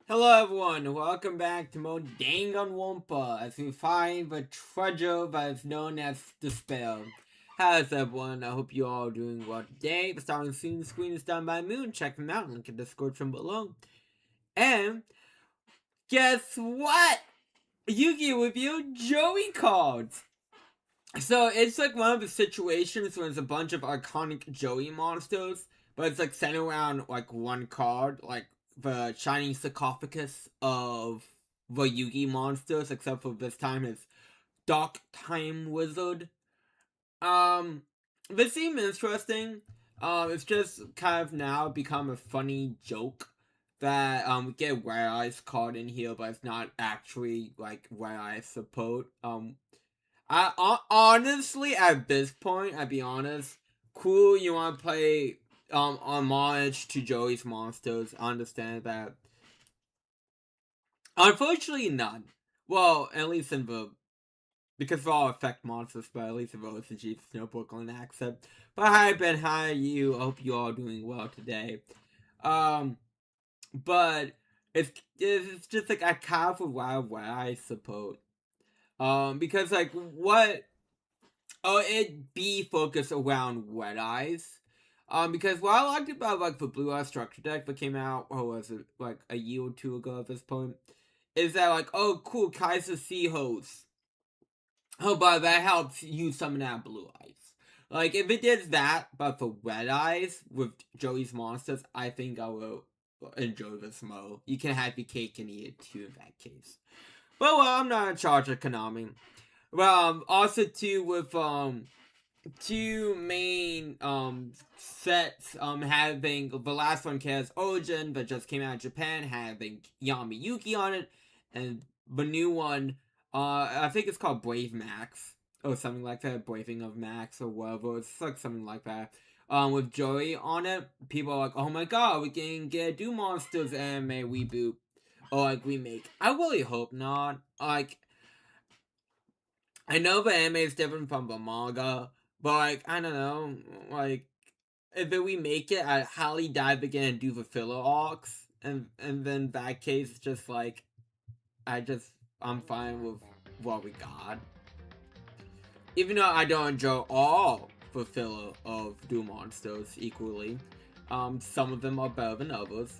Hello everyone, welcome back to more Danganronpa as we find the treasure that is known as the spell. How's everyone? I hope you all are doing well today. The starting soon screen is done by Moon. Check them out, link in the description below. And guess what? Yu-Gi-Oh! Review Joey cards! So it's like one of the situations where there's a bunch of iconic Joey monsters, but it's like centered around like one card, like the shining sarcophagus of the Yugi monsters, except for this time it's Dark Time Wizard. This seemed interesting. It's just kind of now become a funny joke that we get Where Eyes card in here, but it's not actually like Where Eyes support. Honestly, at this point, I'd be honest. Cool, you want to play homage to Joey's monsters. I understand that. Unfortunately, none. Well, at least in the because they're all effect monsters, but at least in the OCG no Brooklyn accent. But hi Ben, hi you. I hope you all doing well today. But it's just like I kind of where I suppose. Because like what it be focused around Red Eyes. Because what I liked about like the Blue Eye Structure deck that came out, what was it, like a year or two ago at this point, is that like, oh cool, Kaiser Seahose. Oh, but that helps you summon out Blue Eyes. Like if it did that, but for Red Eyes with Joey's monsters, I think I will enjoy this mode. You can have your cake and eat it too in that case. But well, I'm not in charge of Konami. Well, also too with two main sets having the last one Chaos Origin that just came out in Japan having Yami Yuki on it, and the new one I think it's called Brave Max or something like that, Braving of Max or whatever. It's like something like that. With Joey on it, people are like, oh my god, we can get Do Monsters anime reboot or like remake. I really hope not. Like I know the anime is different from the manga, but like I don't know, like if we make it, I'd highly dive again and do the filler arcs, and then that case, just like I'm fine with what we got, even though I don't enjoy all the filler of Do Monsters equally. Some of them are better than others,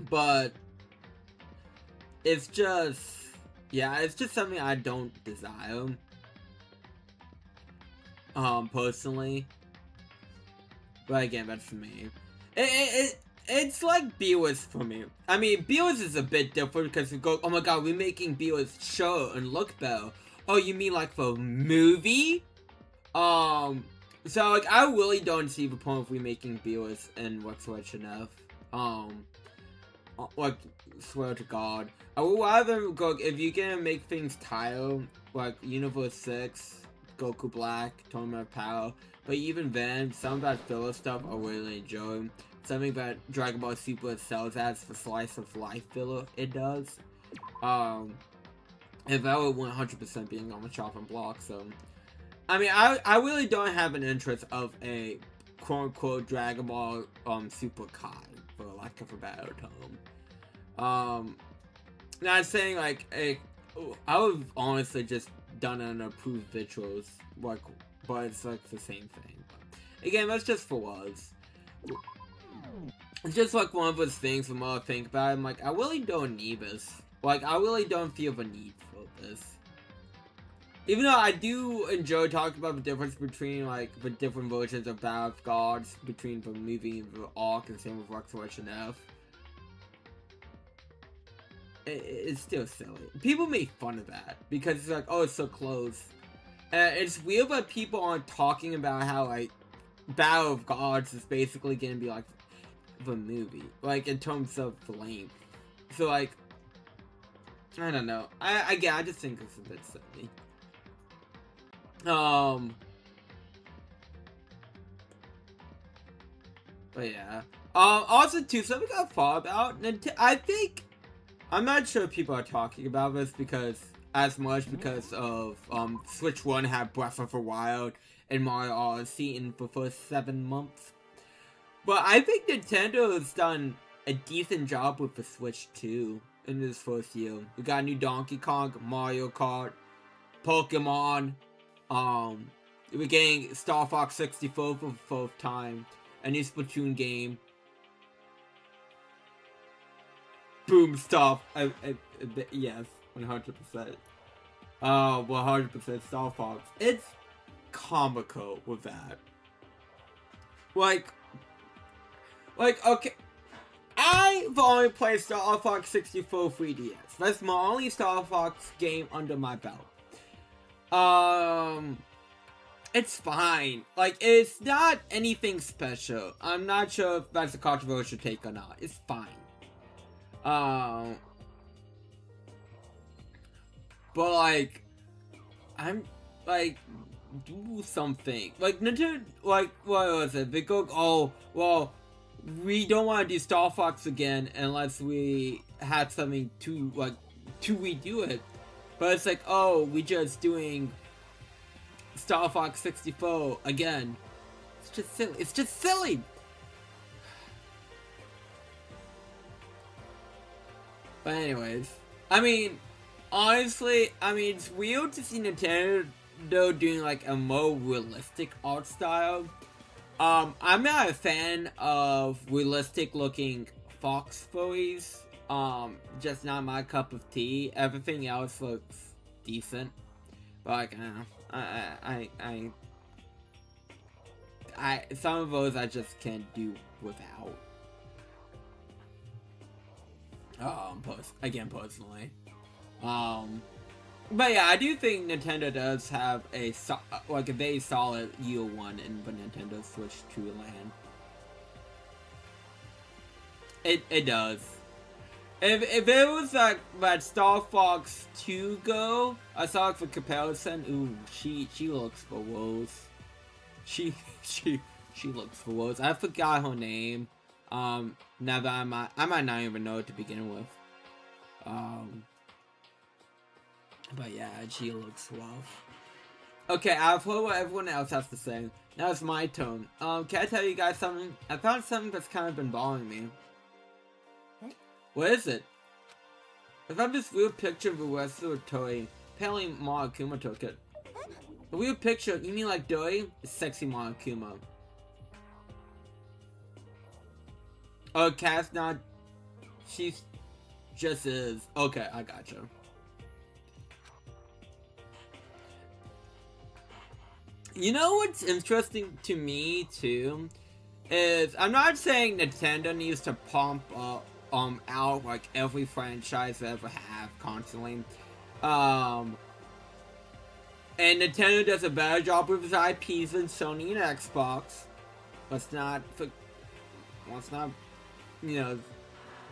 but it's just yeah, it's just something I don't desire. Personally. But again, that's me. It's like Beerus for me. I mean, Beerus is a bit different because you go, oh my god, we're making Beerus show and look better. Oh, you mean like the movie? So like I really don't see the point of remaking Beerus and whatsoever enough. Like swear to God, I would rather go if you're gonna make things tile like Universe 6, Goku Black, Tournament of Power. But even then, some of that filler stuff I really enjoy. Something that Dragon Ball Super sells as the slice of life filler it does. And that would 100% being on the chopping block. So, I mean, I really don't have an interest of a quote unquote Dragon Ball Super Kai, for lack of a better term. Not saying like I would honestly just done an approved visuals, like, but it's like the same thing. But again, that's just for us. It's just like one of those things when I think about it, I'm like, I really don't need this. Like, I really don't feel the need for this. Even though I do enjoy talking about the difference between, like, the different versions of Battle of Gods, between the movie and the arc, and same with Resurrection F. It's still silly. People make fun of that because it's like, oh, it's so close. It's weird that people aren't talking about how like Battle of Gods is basically gonna be like the movie, like in terms of the length. So like, I don't know. I just think it's a bit silly. But yeah. Also too, something I thought about, and I think. I'm not sure if people are talking about this because of Switch 1 had Breath of the Wild and Mario Odyssey in the first 7 months. But I think Nintendo has done a decent job with the Switch too in this first year. We got a new Donkey Kong, Mario Kart, Pokemon. We're getting Star Fox 64 for the fourth time, a new Splatoon game. Boom stuff. Yes, 100%. 100% Star Fox. It's comical with that. Like, okay. I've only played Star Fox 64 3DS. That's my only Star Fox game under my belt. It's fine. Like, it's not anything special. I'm not sure if that's a controversial take or not. It's fine. But like, I'm like, do something. Like, Nintendo, like, what was it? They go, oh, well, we don't want to do Star Fox again unless we had something to, like, to redo it. But it's like, oh, we just doing Star Fox 64 again. It's just silly. It's just silly! But anyways, I mean, honestly, I mean, it's weird to see Nintendo doing like a more realistic art style. I'm not a fan of realistic looking fox furries. Just not my cup of tea. Everything else looks decent. But like, some of those I just can't do without. Personally. But yeah, I do think Nintendo does have a very solid year one in the Nintendo Switch 2 land. It does. If it was like that Star Fox 2 go, I saw it for comparison. Ooh, she looks for woes. She looks for woes. I forgot her name. Now that I might not even know it to begin with. But yeah, she looks rough. Okay, I've heard what everyone else has to say. Now it's my turn. Can I tell you guys something? I found something that's kind of been bothering me. What is it? I found this weird picture of a wrestler Toei. Apparently Monokuma took it. A weird picture? You mean like Doi? It's sexy Monokuma. Oh, Cass not. She's just is. Okay, I gotcha. You know what's interesting to me too is I'm not saying Nintendo needs to pump out like every franchise they ever have constantly. And Nintendo does a better job with its IPs than Sony and Xbox. Let's not, you know,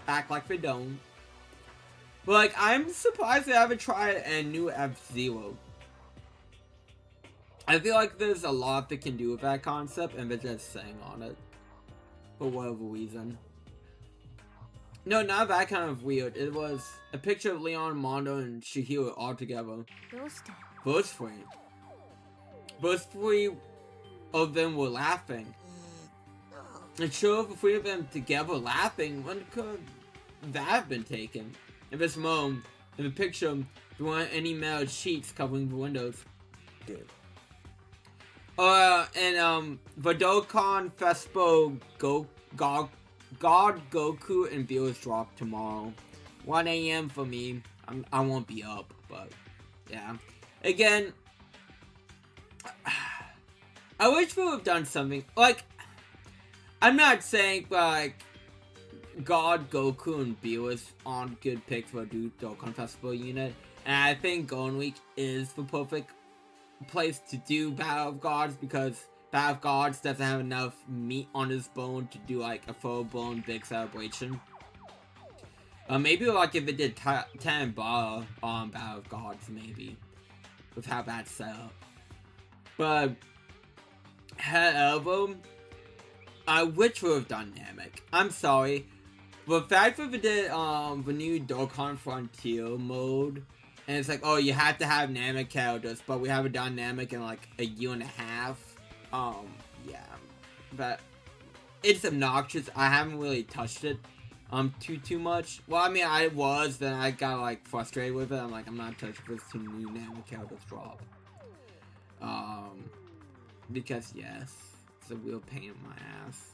act like they don't. But like, I'm surprised they haven't tried a new F-Zero. I feel like there's a lot they can do with that concept, and they're just saying on it. For whatever reason. No, not that kind of weird. It was a picture of Leon, Mondo, and Shihiro all together. Those three of them were laughing. And sure, if the three of them together laughing, when could that have been taken? In this moment, in the picture, there weren't any metal sheets covering the windows. Dude. And Dokkan Fespo God Goku and Viewers drop tomorrow. 1 a.m. for me. I won't be up, but yeah. Again, I wish we would have done something. Like, I'm not saying like God Goku and Viewers aren't good picks for a Dokkan Festival unit, and I think Golden Week is the perfect place to do Battle of Gods because Battle of Gods doesn't have enough meat on his bone to do like a full-blown big celebration. Maybe like if it did Tanbara on Battle of Gods, maybe with how that's set up. But however, I wish we would have done Namek. I'm sorry, but the fact that we did the new Dokkan Frontier mode. And it's like, oh, you have to have Namek characters, but we haven't done Namek in like a year and a half. Yeah. But it's obnoxious. I haven't really touched it. too much. Well, I mean, I was, then I got like frustrated with it. I'm like, I'm not touching this too new nano characters drop. Because yes, it's a real pain in my ass.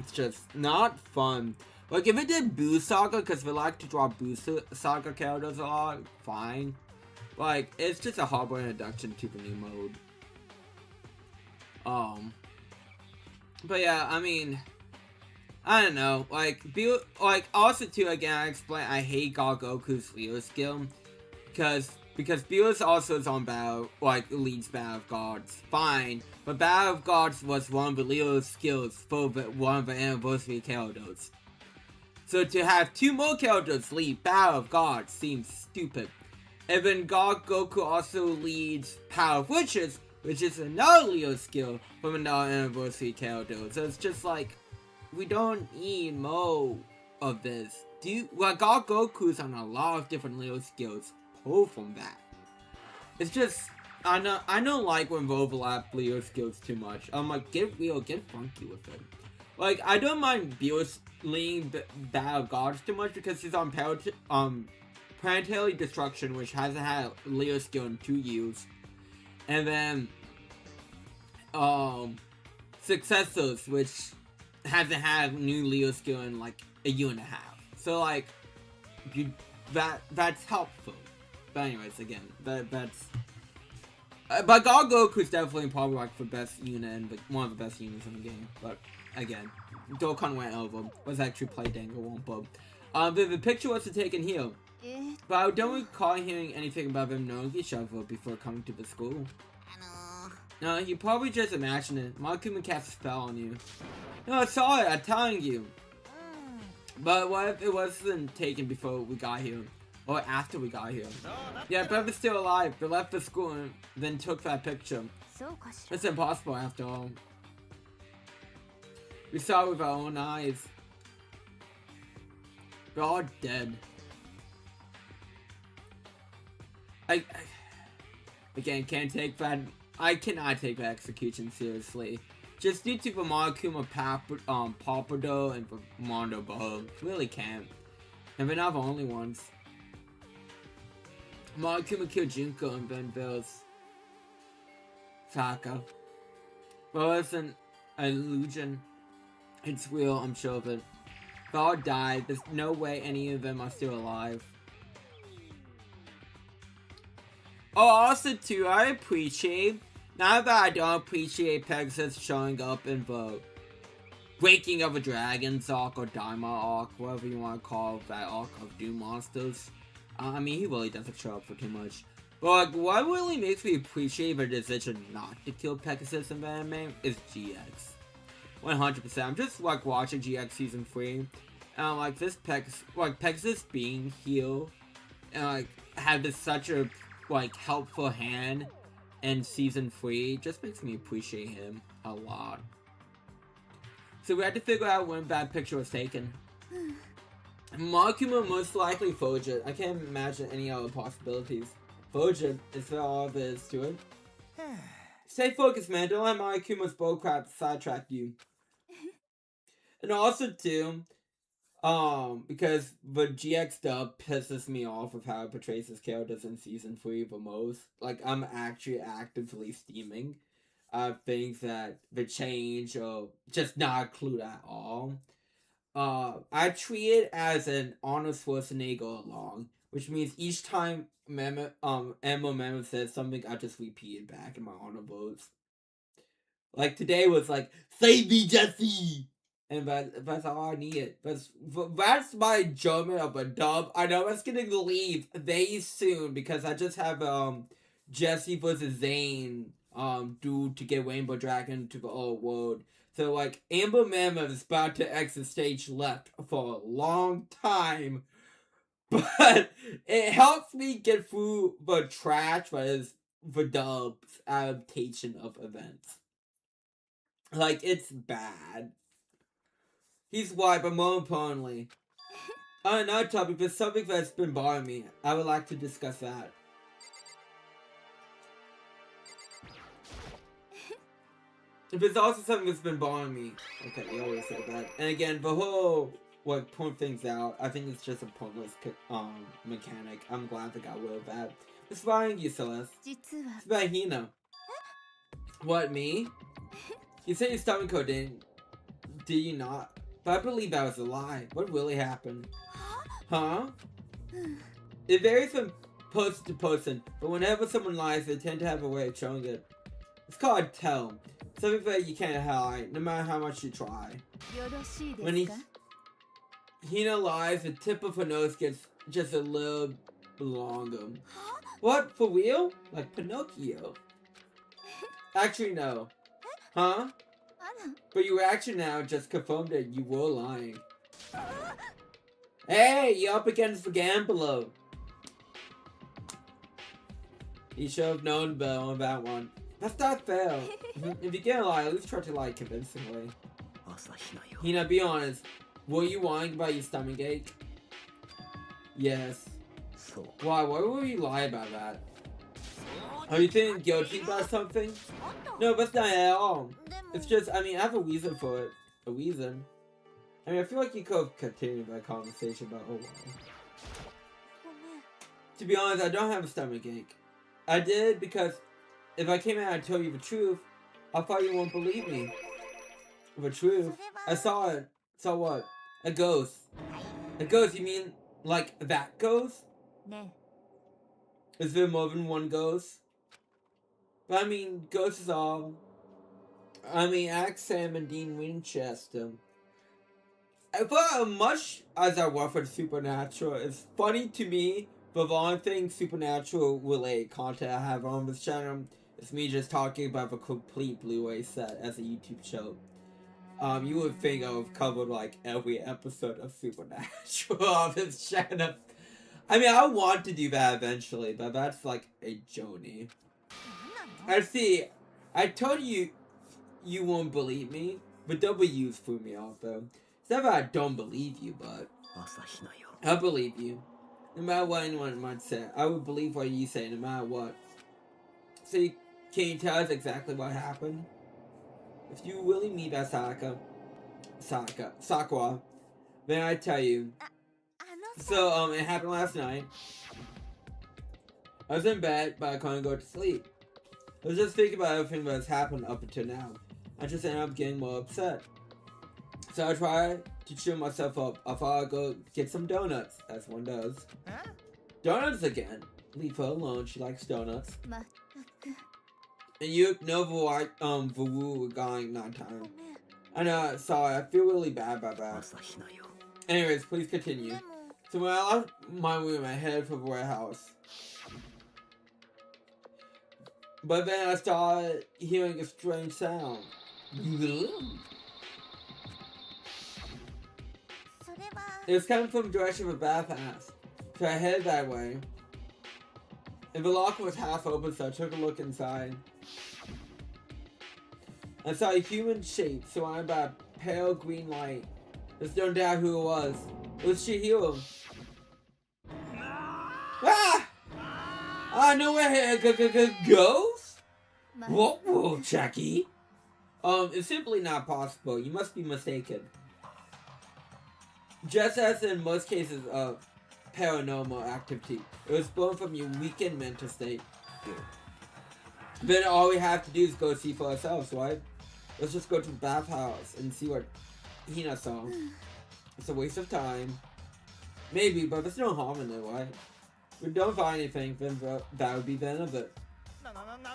It's just not fun. Like if it did Boo Saga, because we like to draw Boo Saga characters a lot, fine. Like it's just a hardware introduction to the new mode. But yeah, I mean, I don't know. Like also too again, I explained I hate God Goku's Leo skill because Beerus also is on Battle, like, leads Battle of Gods. Fine, but Battle of Gods was one of the Leo's skills for one of the anniversary characters. So to have 2 more characters lead Battle of Gods seems stupid. And then God Goku also leads Power of Witches, which is another Leo skill from another anniversary character. So it's just like, we don't need more of this. Well, God Goku's on a lot of different Leo skills. Pull from that. It's just I don't like when they overlap Leo skills too much. I'm like, get real, get funky with it. Like I don't mind Beerus leading Battle of Gods too much because he's on Planetary Destruction, which hasn't had a Leo skill in 2 years, and then Successors, which hasn't had new Leo skill in like a year and a half. So like, that's helpful. But anyways, again, that's. But God Goku's definitely probably like the best unit and one of the best units in the game. But again, Dokkan went over. Was actually played Danganronpa. The picture wasn't taken here. But I don't recall hearing anything about them knowing each other before coming to the school. No, you probably just imagined it. Makuma cast a spell on you. No, I saw it. I'm telling you. But what if it wasn't taken before we got here? Or after we got here? Yeah, but it's still alive. They left the school and then took that picture. It's impossible after all. We saw it with our own eyes. They're all dead. Again, can't take that. I cannot take that execution seriously. Just due to the Monokuma Papado and the Mondo Boho. Really can't. And they're not the only ones. Monokuma killed Junko and then there's Taka. Well, it's an illusion. It's real, I'm sure of it. They all died. There's no way any of them are still alive. Oh, also too, I appreciate, not that I don't appreciate Pegasus showing up in the Waking of a Dragon's arc or Daima arc, whatever you want to call that arc of Doom Monsters. I mean, he really doesn't show up for too much. But like, what really makes me appreciate the decision not to kill Pegasus in the anime is GX. 100%. I'm just like watching GX season 3, and I'm like, this Pegasus being here, and like have this such a like helpful hand in season 3 just makes me appreciate him a lot. So we had to figure out when that picture was taken. Makuma most likely Fojit. I can't imagine any other possibilities. Fojit is there all there is to it. Stay focused, man. Don't let Makuma's bullcrap sidetrack you. And also too, because the GX dub pisses me off with how it portrays his characters in season 3 the most. Like, I'm actually actively steaming things that the change or just not include at all. I treat it as an Arnold Schwarzenegger along, which means each time Emma Memo says something, I just repeat it back in my honor votes. Like today was like, "Save me, Jesse," and that's all I needed. That's my enjoyment of a dub. I know it's gonna leave very soon because I just have Jesse versus Zane due to get Rainbow Dragon to the old world. So, like, Amber Mammoth is about to exit stage left for a long time. But it helps me get through the trash that is the dub's adaptation of events. Like, it's bad. He's white, but more importantly, on another topic, there's something that's been bothering me. I would like to discuss that. There's also something that's been bothering me. Okay, we always say that. And again, the whole point things out. I think it's just a pointless mechanic. I'm glad they got rid of that. It's spying you, Celeste. It's about Hina. What, me? You said your stomach code did you not? But I believe that was a lie. What really happened? Huh? It varies from person to person, but whenever someone lies, they tend to have a way of showing it. It's called tell. Something that you can't hide, no matter how much you try. When Hina lies, the tip of her nose gets just a little longer. What? For real? Like Pinocchio? Actually, no. Huh? But your reaction now just confirmed that you were lying. Hey, you're up against the gambler. You should have known better on that one. That's not fair. If you get a lie, at least try to lie convincingly. Hina, be honest. Were you lying about your stomach ache? Yes. Why? Why would you lie about that? Are you feeling guilty about something? No, that's not at all. It's just, I mean, I have a reason for it. A reason. I mean, I feel like you could have continued that conversation, but oh well. To be honest, I don't have a stomach ache. I did because if I came out and told you the truth, I thought you won't believe me. The truth? I saw it. Saw what? A ghost. A ghost? You mean like that ghost? Is there more than one ghost? But I mean, ghosts is all. I mean, ask Sam and Dean Winchester. For much as I reference Supernatural, it's funny to me, but the only thing Supernatural related content I have on this channel is me just talking about the complete Blu-ray set as a YouTube show. You would think I would have covered like every episode of Supernatural on this channel. I mean, I want to do that eventually, but that's like a journey. I see. I told you you won't believe me, but W's threw me off though. It's not that I don't believe you, but I believe you. No matter what anyone might say, I would believe what you say no matter what. So can you tell us exactly what happened? If you really meet that Sakura, then I tell you. So, it happened last night. I was in bed, but I couldn't go to sleep. I was just thinking about everything that's happened up until now. I just ended up getting more upset. So I tried to cheer myself up. I thought I'd go get some donuts, as one does. Huh? Donuts again. Leave her alone, she likes donuts. And you know the rule regarding nighttime. I know, sorry, I feel really bad about that. Anyways, please continue. So when I left my room, I headed for the warehouse. But then I started hearing a strange sound. It was coming from the direction of the bathhouse. So I headed that way. And the locker was half open, so I took a look inside. I saw a human shape surrounded by a pale green light. There's no doubt who it was. It was Chihiro. Ah! I know where it goes? Whoa, Jackie. It's simply not possible. You must be mistaken. Just as in most cases of paranormal activity, it was born from your weakened mental state. Then all we have to do is go see for ourselves, right? Let's just go to the bathhouse and see what Hina saw. It's a waste of time. Maybe, but there's no harm in it, right? If we don't find anything, then that would be the end of it.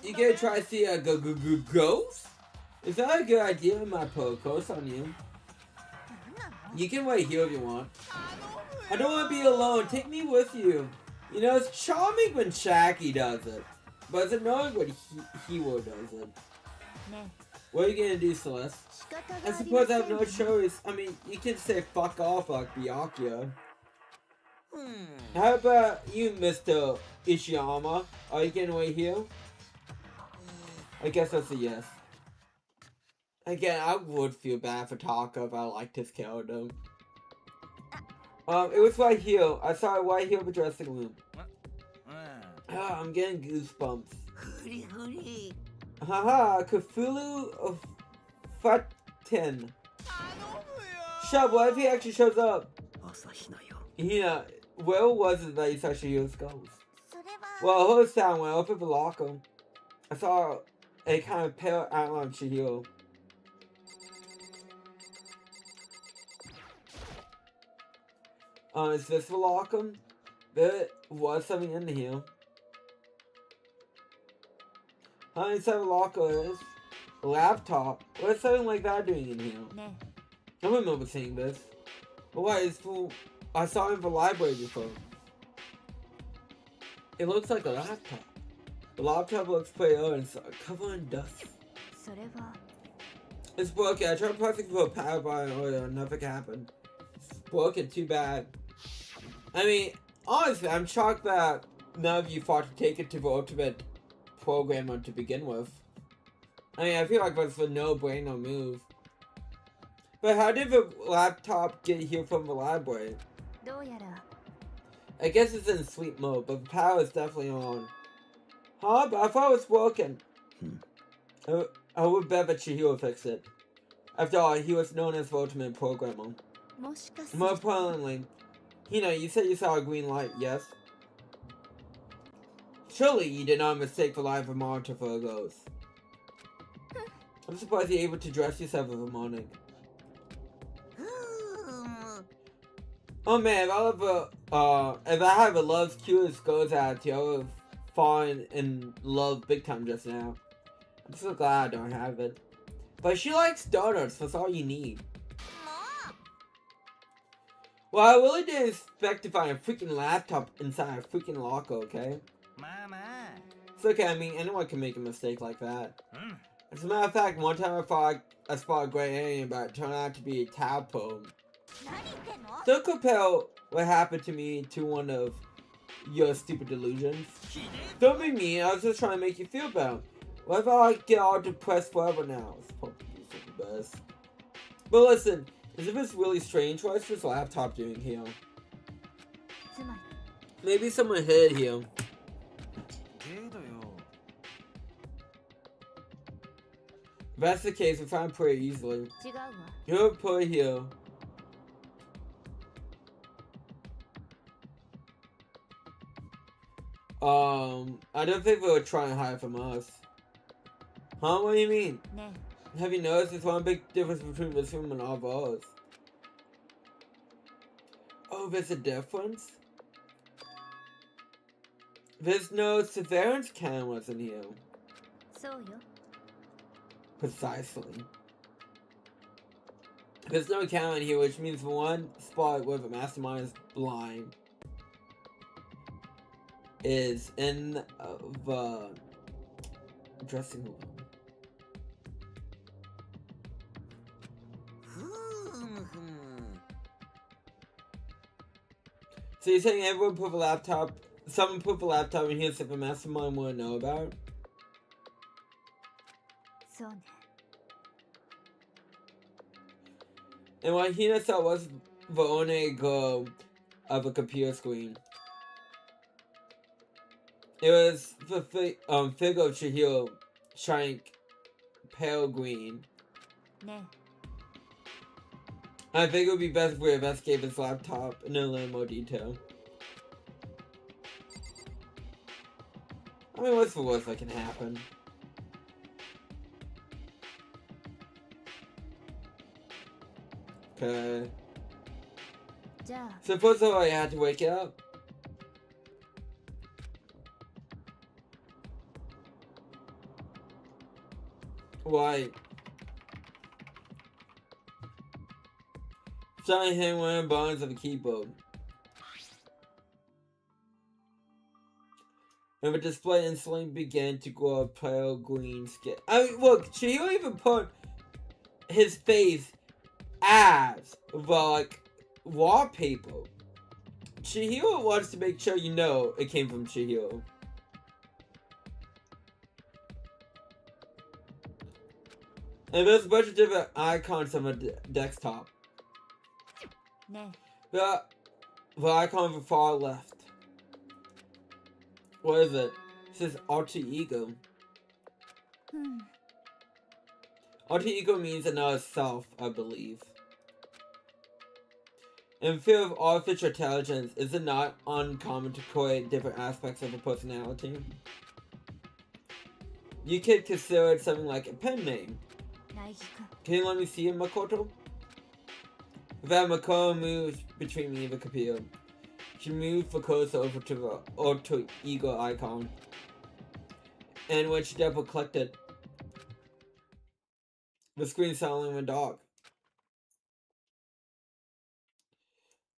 You gonna try to see a ghost? Is that a good idea? I might put a curse on you. You can wait here if you want. I don't want to be alone. Take me with you. You know, it's charming when Shaggy does it. But it's annoying when Hero does it. What are you gonna do, Celeste? I suppose I have no choice. I mean, you can say fuck off like Byakuya. How about you, Mr. Ishiyama? Are you gonna wait here? I guess that's a yes. Again, I would feel bad for Taka if I liked his character. It was right here. I saw it right here in the dressing room. I'm getting goosebumps. Haha, Cthulhu of Faten. Shut, what if he actually shows up? Yeah, where was it that you saw Shihiro's ghost? Well, whole sound went up at the locker. I saw a kind of pale outline of Chihiro. Is this the locker? There was something in here. How inside the locker is a laptop. What's something like that doing in here? I remember seeing this. But what is full? I saw it in the library before. It looks like a laptop. The laptop looks pretty old and covered in dust. It's broken. I tried pressing for a power button earlier and nothing happened. It's broken, too bad. I mean, honestly, I'm shocked that none of you thought to take it to the ultimate programmer to begin with. I mean, I feel like that's a no-brainer move. But how did the laptop get here from the library? I guess it's in sleep mode, but the power is definitely on. Huh? But I thought it was broken. I would bet that Chihiro fixed it. After all, he was known as the ultimate programmer. More importantly, you said you saw a green light, yes? Surely you did not mistake the light of a monitor for a ghost. I'm surprised you're able to dress yourself with a morning. Oh man, if I have a love's cutest ghost attitude, I would have fallen in love big time just now. I'm so glad I don't have it. But she likes donuts, that's all you need. Well, I really didn't expect to find a freaking laptop inside a freaking locker, okay? It's okay, I mean, anyone can make a mistake like that. As a matter of fact, one time I thought I spotted a gray alien, but it turned out to be a tadpole. Don't compare what happened to me to one of your stupid delusions. Don't be mean, I was just trying to make you feel better. What if I get all depressed forever now? It's probably for the best. But listen, is this really strange? What is this laptop doing here? Maybe someone hid here. If that's the case, we find pretty easily. You'll put it here. I don't think they were trying to hide from us. Huh? What do you mean? Have you noticed there's one big difference between this room and all of ours? Oh, there's a difference? There's no surveillance cameras in here. Precisely. There's no camera in here, which means the one spot where the mastermind is blind is in the dressing room. So you're saying everyone put the laptop, someone put the laptop in here so the mastermind wouldn't know about it? And what Hina saw was the only goal of a computer screen. It was the figure of Chihiro shining pale green. I think it would be best if we investigate this laptop in a little more detail. I mean, what's the worst that can happen? Okay. So first of all, I had to wake it up. Why? Starting hitting one of the buttons of the keyboard. And the display instantly began to glow a pale green skin. I mean, look, Chihiro even put his face as the, wallpaper. Chihiro wants to make sure you know it came from Chihiro. And there's a bunch of different icons on the desktop. The icon on the far left. What is it? It says alter ego. Alter ego means another self, I believe. In field of artificial intelligence, is it not uncommon to create different aspects of a personality? You could consider it something like a pen name. Can you let me see it, Makoto? That Makoto moves between me and the computer. She moved the cursor over to the alter ego icon. And when she double clicked it, the screen suddenly went dark.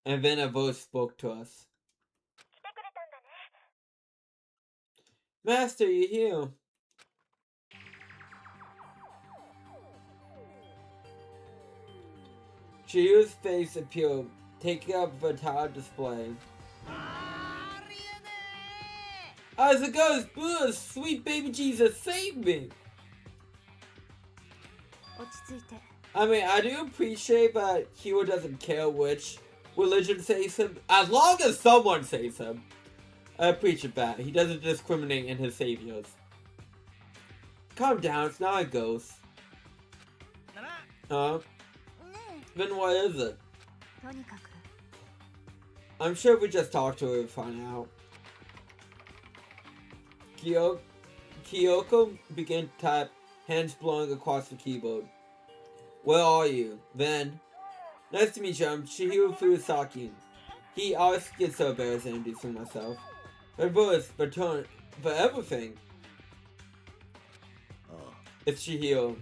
And then a voice spoke to us. Master, you're here. Chihiro's face appeared, taking up the entire display. As it goes, Buddha, sweet baby Jesus, save me! I mean, I do appreciate that Hiro doesn't care which religion saves him, as long as someone saves him. I appreciate that. He doesn't discriminate in his saviors. Calm down, it's not a ghost. Huh? Then what is it? I'm sure if we just talk to her, we'll find out. Kyoko began to type, hands blowing across the keyboard. Where are you? Then, nice to meet you, I'm Chihiro Furusaki. He always gets so embarrassed introducing myself. My voice, but tone, but everything. It's Chihiro.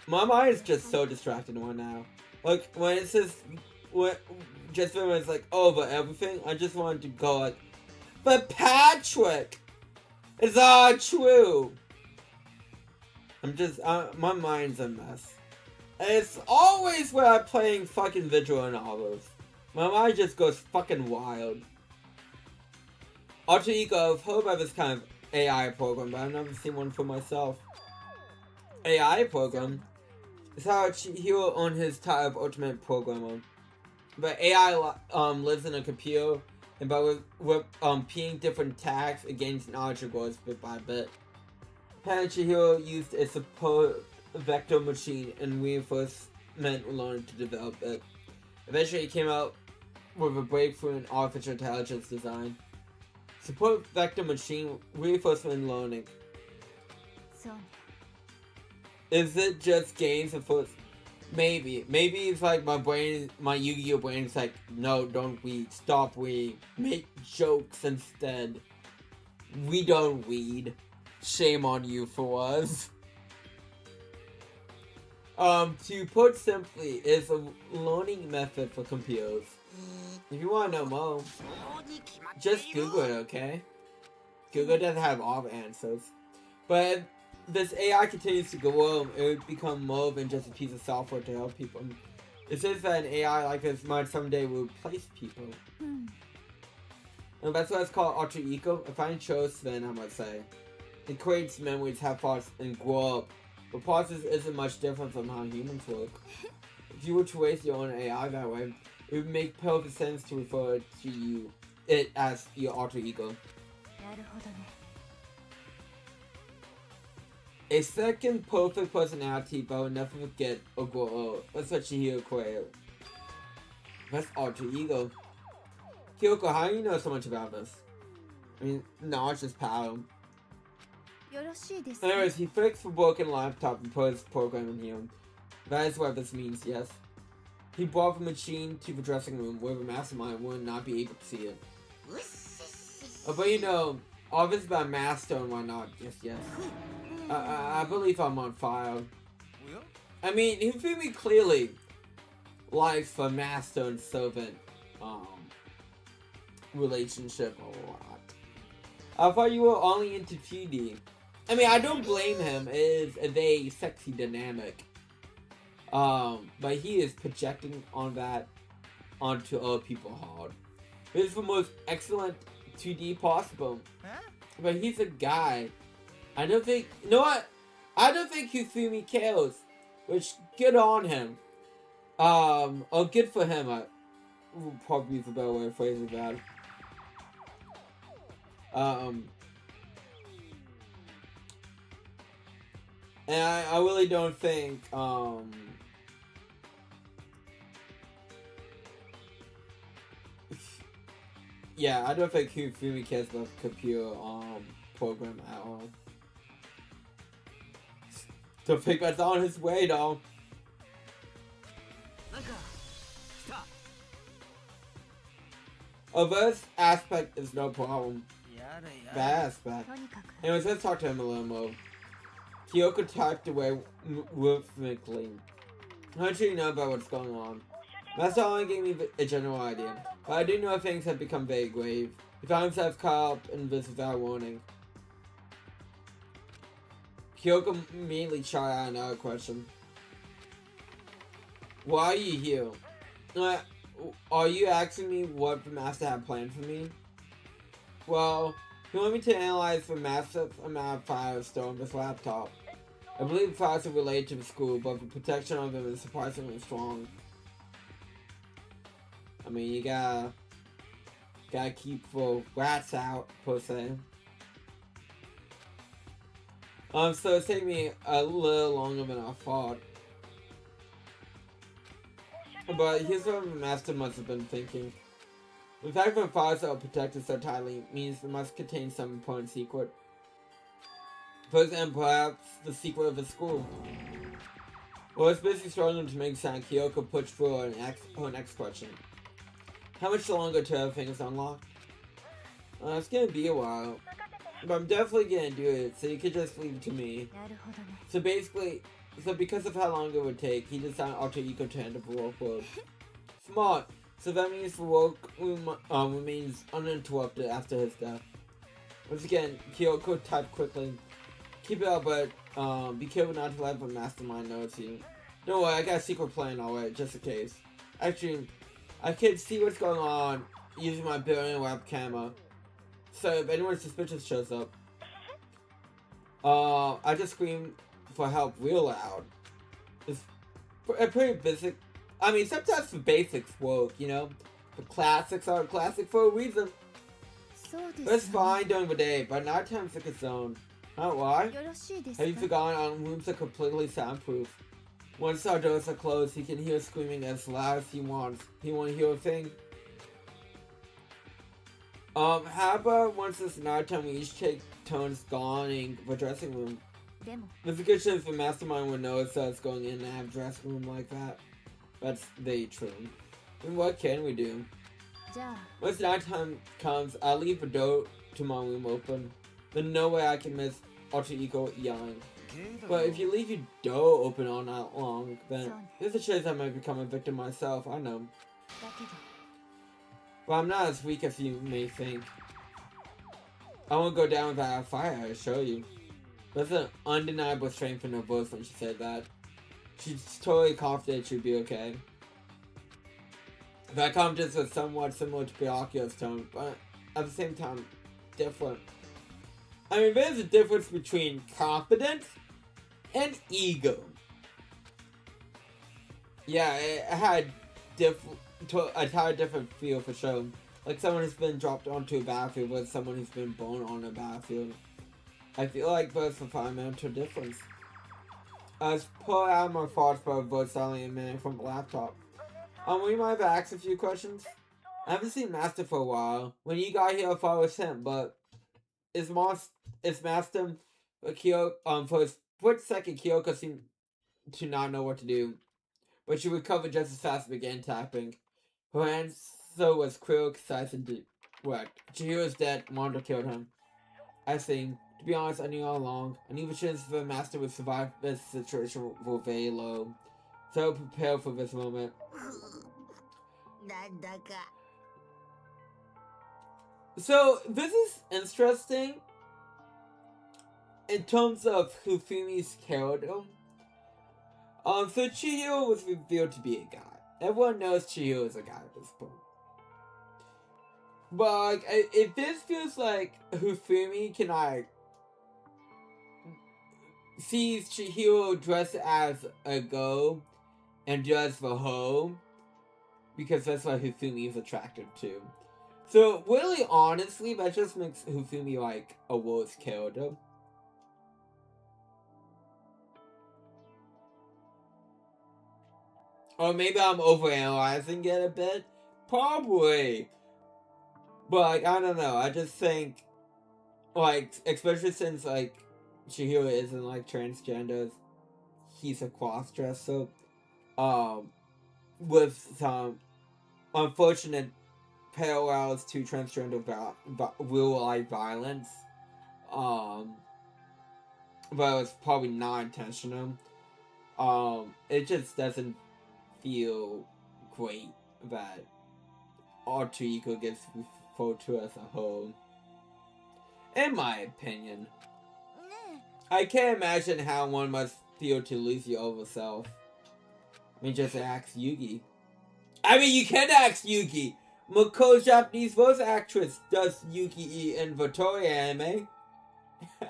My mind is just so distracted right now. Like, when it says, just when it's like, oh, but everything, I just wanted to go like, but Patrick! It's all true! My mind's a mess. And it's always when I'm playing fucking visual novels. My mind just goes fucking wild. Alter Ego, I've heard about this kind of AI program, but I've never seen one for myself. AI program is how Chihiro on his type of ultimate programmer. But AI lives in a computer, and by repeating different tags against knowledge goals bit by bit. Apparently Chihiro used a support vector machine and reinforcement learning to develop it. Eventually he came out with a breakthrough in artificial intelligence design. Support vector machine reinforcement learning. Is it just games of first? Maybe. Maybe it's like my brain, my Yu-Gi-Oh brain is like, no, don't read. Stop reading. Make jokes instead. We don't read. Shame on you for us. To put simply, it's a learning method for computers. If you want to know more, just Google it, okay? Google doesn't have all the answers. But if this AI continues to grow, it would become more than just a piece of software to help people. It says that an AI like this might someday replace people. And that's why it's called Alter Ego. If I chose, then I might say. It creates memories, have thoughts, and grow up. The process isn't much different from how humans work. If you were to raise your own AI that way, it would make perfect sense to refer to it as your alter ego. A second perfect personality but will never forget or grow old. That's what Chihiro created. That's alter ego. Kyoko, how do you know so much about this? I mean, knowledge is power. Anyways, he fixed the broken laptop and put his program in here. That is what this means, yes. He brought the machine to the dressing room where the mastermind would not be able to see it. But you know, all this about master and whatnot, yes. I believe I'm on fire. I mean, Hifumi clearly likes the master and servant relationship a lot. I thought you were only into 2D. I mean, I don't blame him. It is a very sexy dynamic. But he is projecting on that onto other people hard. It's the most excellent 2D possible. But he's a guy. I don't think... You know what? I don't think Hifumi cares. Which, good on him. Or good for him. Probably is a better way of phrasing that. And I really don't think, yeah, I don't think Hifumi cares about the computer program at all. Don't think that's on his way though. Of this aspect is no problem. That aspect. Anyways, let's talk to him a little more. Kyoko typed away rhythmically. How much do you know about what's going on? Master only gave me a general idea, but I do know things have become very grave. He found himself caught up in this without warning. Kyoko immediately shot out another question. Why are you here? Are you asking me what the Master had planned for me? Well, he wanted me to analyze the massive amount of files stored on this laptop. I believe the files are related to the school, but the protection of them is surprisingly strong. I mean, you gotta keep the rats out, per se. So it's taking me a little longer than I thought. But here's what the Master must have been thinking. The fact that the files are protected so tightly means they must contain some important secret. For example, perhaps the secret of the school. Well, it's busy struggling to make sense. Kyoko pushed for her next question. How much longer till everything is unlocked? It's gonna be a while. But I'm definitely gonna do it, so you can just leave it to me. So basically, because of how long it would take, he designed alter ego to handle the workload. Smart! So that means the work remains uninterrupted after his death. Once again, Kyoko typed quickly. Keep it up, but be careful not to let the mastermind notice you. Don't worry, I got a secret plan already, just in case. Actually, I can see what's going on using my built-in web camera. So if anyone suspicious shows up, I just scream for help real loud. It's a pretty basic. I mean, sometimes the basics work, you know? The classics are classic for a reason. But it's fine during the day, but nighttime it's its own. Not why? Have you forgotten our rooms are completely soundproof? Once our doors are closed, he can hear screaming as loud as he wants. He won't hear a thing. How about once it's nighttime, we each take turns donning the dressing room? There's a good chance the mastermind would notice us going in and have a dressing room like that. That's very true. And what can we do? Once nighttime comes, I'll leave the door to my room open. There's no way I can miss alter ego yelling. But if you leave your door open all night long, then there's a chance I might become a victim myself, I know. But I'm not as weak as you may think. I won't go down without a fire, I assure you. There's an undeniable strength in her voice when she said that. She's totally confident she'd be okay. That confidence was somewhat similar to Pinocchio's tone, but at the same time, different. I mean, there's a difference between confidence and ego. Yeah, it had a entirely different feel for sure. Like someone who's been dropped onto a battlefield with someone who's been born on a battlefield. I feel like there's a fundamental difference. As pull out my thoughts by voice silently emitting from the laptop. We might have asked a few questions. I haven't seen Master for a while. When you got here, I thought it was him, but it's Master. For a split second, Kyoko seemed to not know what to do, but she recovered just as fast and began tapping. Her answer was clear, concise, and direct. Chihiro's dead. Mondo killed him. I think. To be honest, I knew all along. I knew the chances the Master would survive this situation were very low. So prepare for this moment. So this is interesting in terms of Hifumi's character. So Chihiro was revealed to be a guy. Everyone knows Chihiro is a guy at this point. But like, if this feels like Hifumi can sees Chihiro dressed as a girl and does the hoe, because that's what Hifumi is attracted to. So really, honestly, that just makes Hifumi like a worse character. Or maybe I'm overanalyzing it a bit. Probably. But like, I don't know. I just think, like, especially since like Chihiro isn't like transgender, he's a cross dresser. Um, with some unfortunate parallels to transgender real life violence. Um, but it's probably not intentional. It just doesn't feel great that alter ego gets referred to as a whole. In my opinion, I can't imagine how one must feel to lose your over self. I mean, just ask Yugi. I mean, you can ask Yugi. Mako's Japanese voice actress does Yugi in Victoria anime.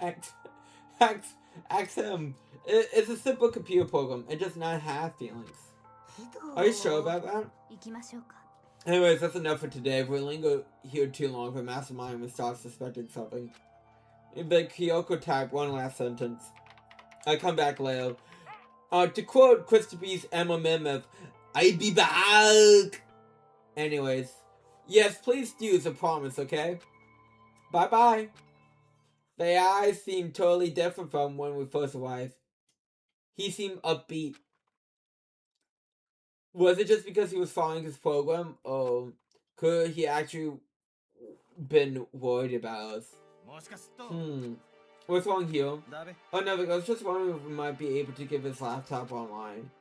ask, ask, ask him. It's a simple computer program. It does not have feelings. Are you sure about that? Anyways, that's enough for today. If we linger here too long, the mastermind will start suspecting something. But Kyoko type one last sentence. I come back later. To quote Christopher's MMM of I be back. Anyways, yes, please do as a promise, okay? Bye bye. The eyes seemed totally different from when we first arrived. He seemed upbeat. Was it just because he was following his program, or could he actually been worried about us? What's wrong here? Oh no, I was just wondering if we might be able to get his laptop online.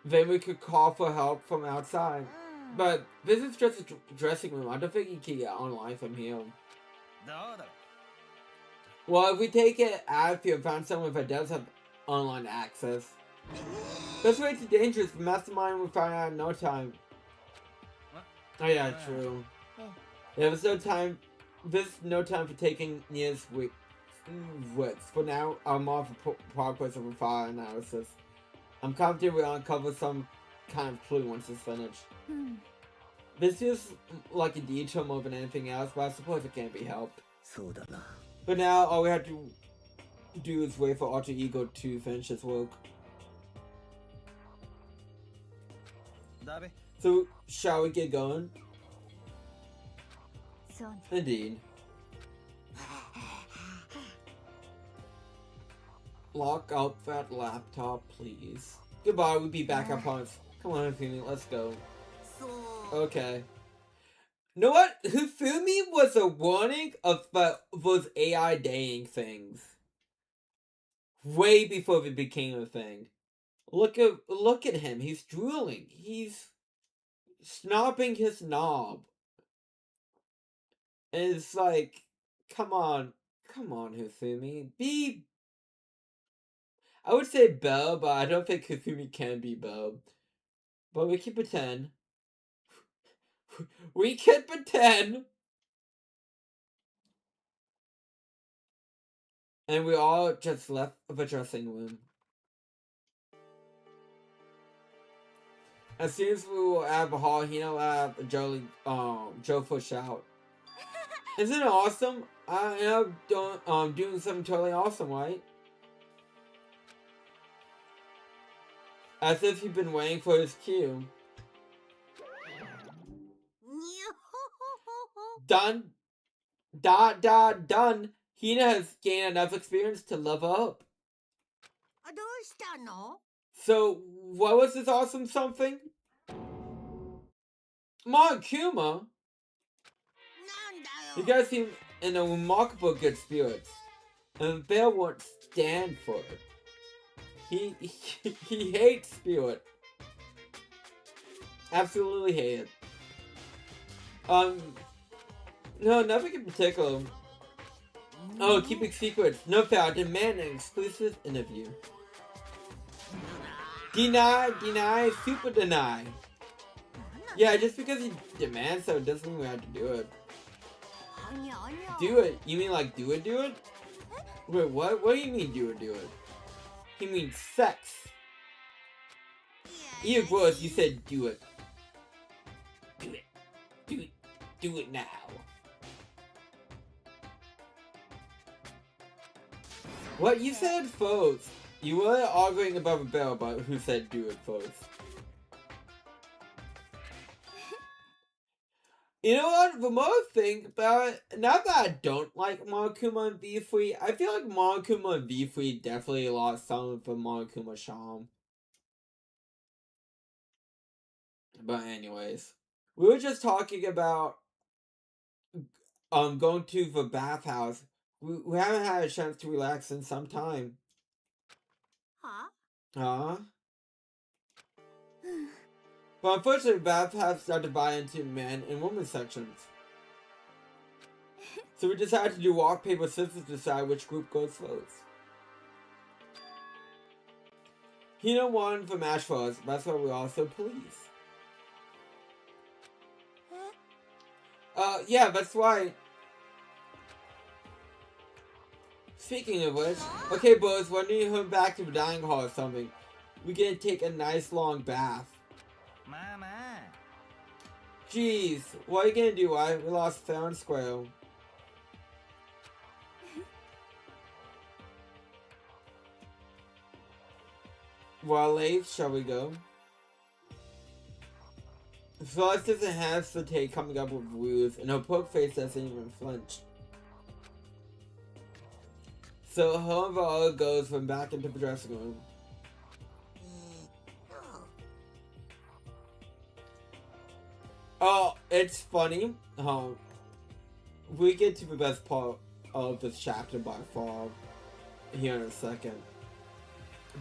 Then we could call for help from outside. But this is just a dressing room. I don't think you can get online from here. Well, if we take it out of here and find someone that does have online access. That's way too dangerous. The mastermind will find out in no time. Oh yeah, true. Yeah, there's no time. There's no time for taking Nia's wits. For now, I'm off for progress of a file analysis. I'm confident we'll uncover some kind of clue once it's finished. This is like a detail more than anything else, but I suppose it can't be helped. But now, all we have to do is wait for Alter Ego to finish his work. So, shall we get going? Indeed. Lock up that laptop, please. Goodbye, we'll be back up on us. Come on, Hifumi, let's go. Okay. You know what? Hifumi was a warning of those AI dating things. Way before it became a thing. Look at him. He's drooling. He's snobbing his knob. And it's like, come on, Hifumi. I would say Belle, but I don't think Hifumi can be Belle. But we can pretend. We can pretend. And we all just left the dressing room. As soon as we were at the hall, Hina laughed, Joe pushed out. Isn't it awesome? I am doing something totally awesome, right? As if you've been waiting for his cue. Done. Done. Hina has gained enough experience to level up. So, what was this awesome something? Kuma? You guys seem in a remarkable good spirits. And Bear won't stand for it. He hates Spirit. Absolutely hate it. No, nothing in particular. Oh, keeping secrets. No fail, demand an exclusive interview. Deny, super deny. Yeah, just because he demands so doesn't mean we have to do it. Do it? You mean like do it? Wait, what? What do you mean do it? He means sex. Ew, gross, you said do it. Do it now. What? You said first. You were arguing about Rebel about who said do it first. You know what? The more I think about it, not that I don't like Monokuma and V3, I feel like Monokuma and V3 definitely lost some of the Monokuma charm. But anyways, we were just talking about going to the bathhouse. We haven't had a chance to relax in some time. Huh? Huh? But unfortunately, bathhouses are divided into men and women sections. So we decided to do rock, paper, scissors to decide which group goes first. Hina won the match for us, that's why we're also police. Yeah, that's why. Speaking of which, okay, boys, when you head back to the dining hall or something, we gonna take a nice long bath. Mama. Jeez, what are you gonna do? We lost fair and square. Well, late, shall we go? Celeste doesn't have Satay coming up with rules, and her poke face doesn't even flinch. So however all goes from back into the dressing room. Oh, it's funny. We get to the best part of this chapter by far here in a second.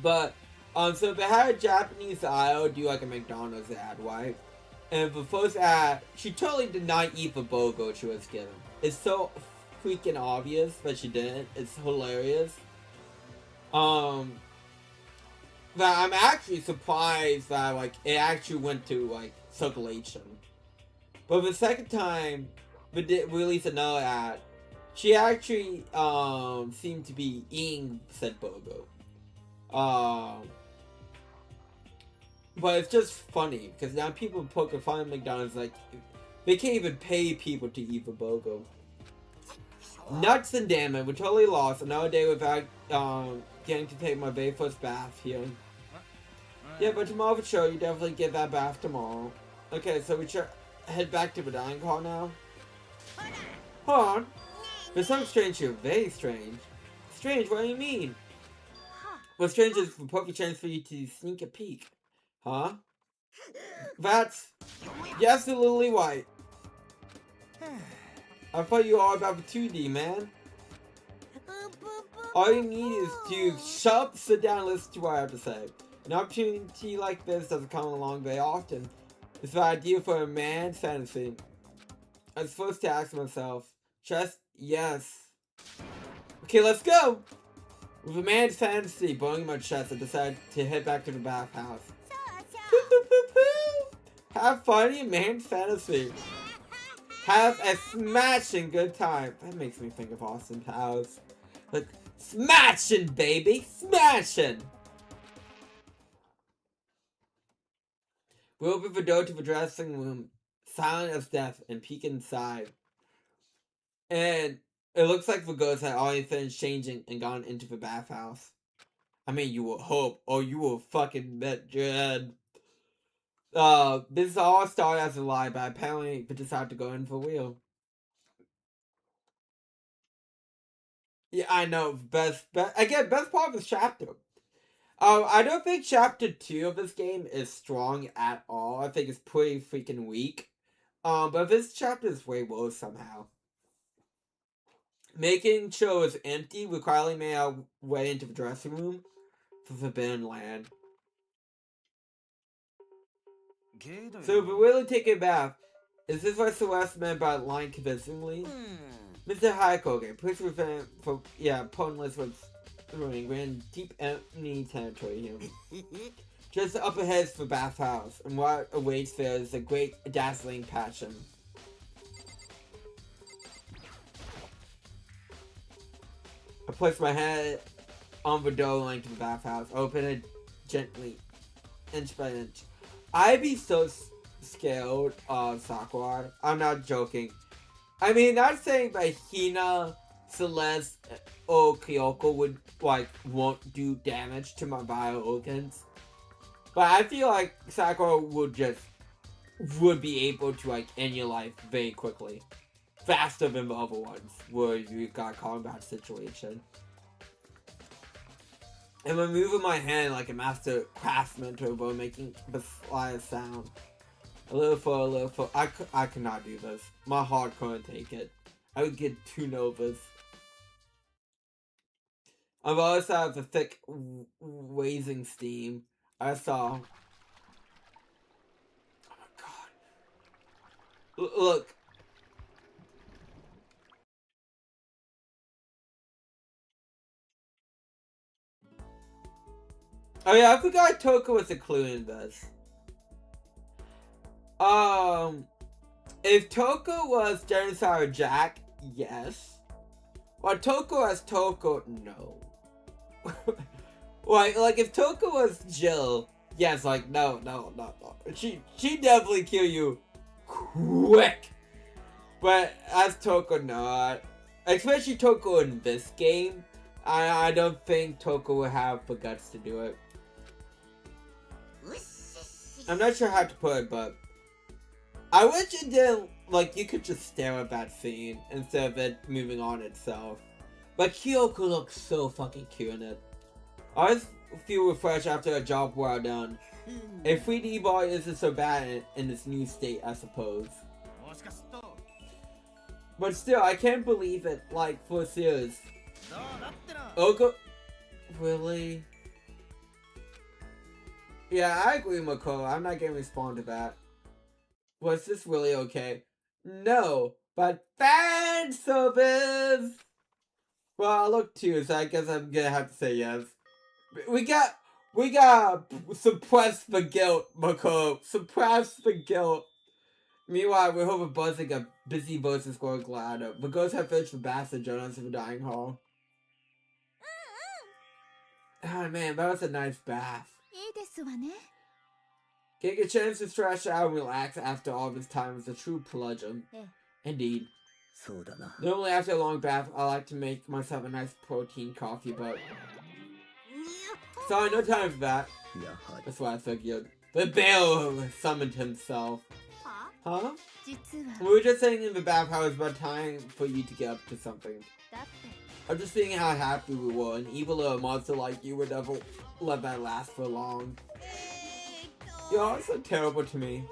But so if they had a Japanese aisle do like a McDonald's ad, right? And the first ad, she totally did not eat the BOGO she was given. It's so freaking obvious that she didn't. It's hilarious. That I'm actually surprised that like it actually went to like circulation. But the second time we did release another ad, she actually seemed to be eating said BOGO. But it's just funny because now people poke fun at McDonald's like they can't even pay people to eat the BOGO. Nuts and damn it, we totally lost another day without getting to take my very first bath here. Yeah, but tomorrow for sure, you definitely get that bath tomorrow. Okay, so we should head back to the dining hall now. Hold on. There's something strange here. Very strange. Strange? What do you mean? What's strange is the perfect chance for you to sneak a peek. Huh? That's absolutely right. I thought you were all about the 2D, man. All you need is to shut up, sit down, and listen to what I have to say. An opportunity like this doesn't come along very often. It's the idea for a man's fantasy. I was supposed to ask myself, chest, yes. Okay, let's go! With a man's fantasy burning my chest, I decided to head back to the bathhouse. Have fun in man's fantasy. Have a smashing good time. That makes me think of Austin Powers. Like, smashing, baby! Smashing! We open the door to the dressing room, silent as death, and peek inside. And it looks like the ghost had already finished changing and gone into the bathhouse. I mean, you will hope, or you will fucking bet dread. This all started as a lie, but apparently we decided to go in for real. Yeah, I know. Best part of this chapter. I don't think chapter 2 of this game is strong at all. I think it's pretty freaking weak. But this chapter is way worse somehow. Making sure it's empty, we quietly made our way into the dressing room for Forbidden Land. So if we really take a bath, is this what Celeste meant by lying convincingly? Mr. Haikoge, please prevent for pointless with we're in deep enemy territory here. Just up ahead is the bathhouse, and what awaits there is a great dazzling passion. I place my head on the door line to the bathhouse, open it gently, inch by inch. I'd be so scared of Sakurai. I'm not joking. I mean, not saying that Hina, Celeste, or Kyoko won't do damage to my bio organs. But I feel like Sakura would just would be able to like end your life very quickly, faster than the other ones where you got a combat situation. And I'm moving my hand like a master craftsman turbo, making the slightest sound. A little for. I could not do this. My heart couldn't take it. I would get too nervous. I've always had the thick, wheezing steam. I saw. Oh my god. Look. Oh yeah, I forgot Toka was a clue in this. If Toka was Genocide Jack, yes. But Toka as Toka, no. like if Toka was Jill, yes, like no. She definitely kill you quick. But as Toka, not. Especially Toka in this game, I don't think Toka will have the guts to do it. I'm not sure how to put it, but I wish it didn't, like, you could just stare at that scene instead of it moving on itself. But Kyoko looks so fucking cute in it. I always feel refreshed after a job well done. A 3D boy isn't so bad in its new state, I suppose. But still, I can't believe it, like, for serious. Oko? Really? Yeah, I agree, Mako. I'm not gonna respond to that. Was this really okay? No, but fan service! Well, I look too, so I guess I'm gonna have to say yes. We got suppress the guilt, Mako. Suppress the guilt. Meanwhile, we're hoping buzzing a busy versus going gladder. The ghosts have finished the bastard journals of the dying hall. Oh man, that was a nice bath. Getting a chance to stretch out and relax after all this time is a true pleasure. Indeed. Normally after a long bath, I like to make myself a nice protein coffee, but... Sorry, no time for that. That's why I figured. The bear summoned himself. Huh? We were just saying in the bath how it's about time for you to get up to something. I'm just seeing how happy we were. An evil little monster like you would never let that last for long. You're all so terrible to me.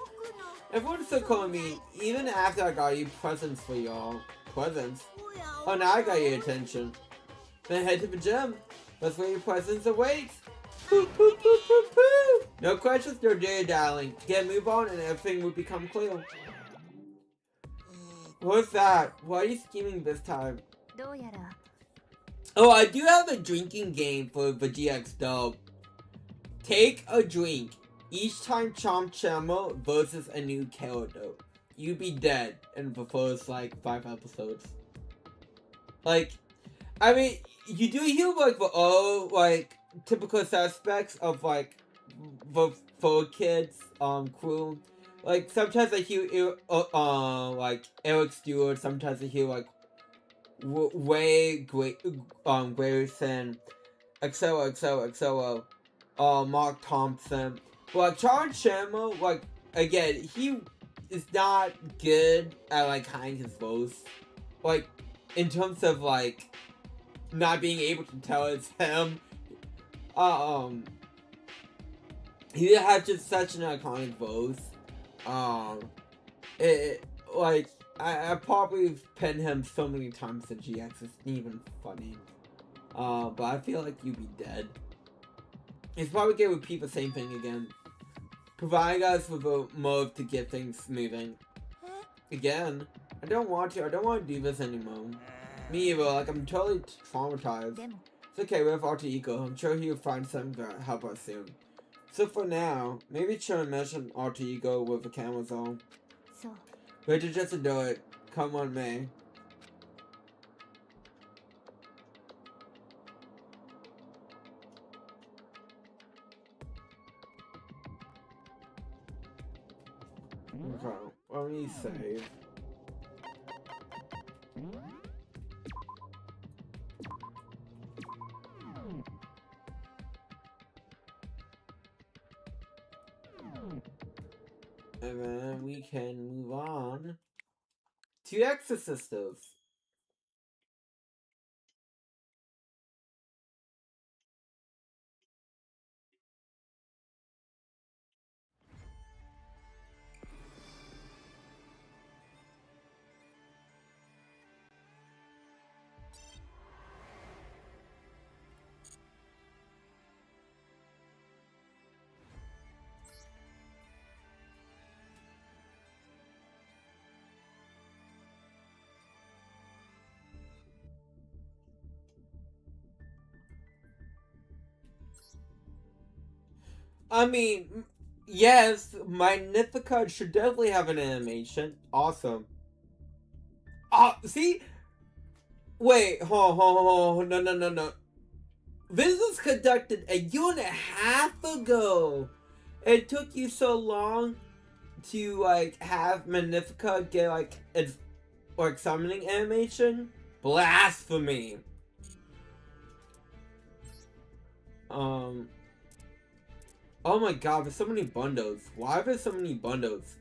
Everyone's still calling me, even after I got you presents for y'all. Presents? Oh, now I got your attention. Then head to the gym. That's where your presents await. Poo, poo, poo, poo, poo. No questions, no dare, darling. Get a move on and everything will become clear. What's that? Why are you scheming this time? Oh, I do have a drinking game for the GX dub. Take a drink. Each time Chomp Chamo versus a new character. You be dead in the first, like, 5 episodes. Like, I mean, you do hear, like, the all, like, typical suspects of, like, the 4Kids, crew. Like, sometimes I hear, like, Eric Stewart, sometimes I hear, like, Grayson, etc., Mark Thompson. But, like, Charles Shammo, like, again, he is not good at, like, hiding his voice. Like, in terms of, like, not being able to tell it's him. He has just such an iconic voice. Like, I probably penned him so many times in GX, it's even funny. But I feel like you'd be dead. He's probably gonna repeat the same thing again. Providing us with a move to get things moving. Again, I don't want to do this anymore. Me either, like, I'm totally traumatized. It's okay, we have Alter Ego. I'm sure he'll find something to help us soon. So for now, maybe try and mention Alter Ego with the cameras on. Wait to just do it. Come on, May. Okay, let me save. And then we can move on to Exorcistos. I mean, yes, Magnificat should definitely have an animation. Awesome. See? Wait, no, no, no, no. This was conducted a year and a half ago. It took you so long to, like, have Magnificat get, like, its, like, summoning animation? Blasphemy. Oh my god, there's so many bundles. Why are there so many bundles?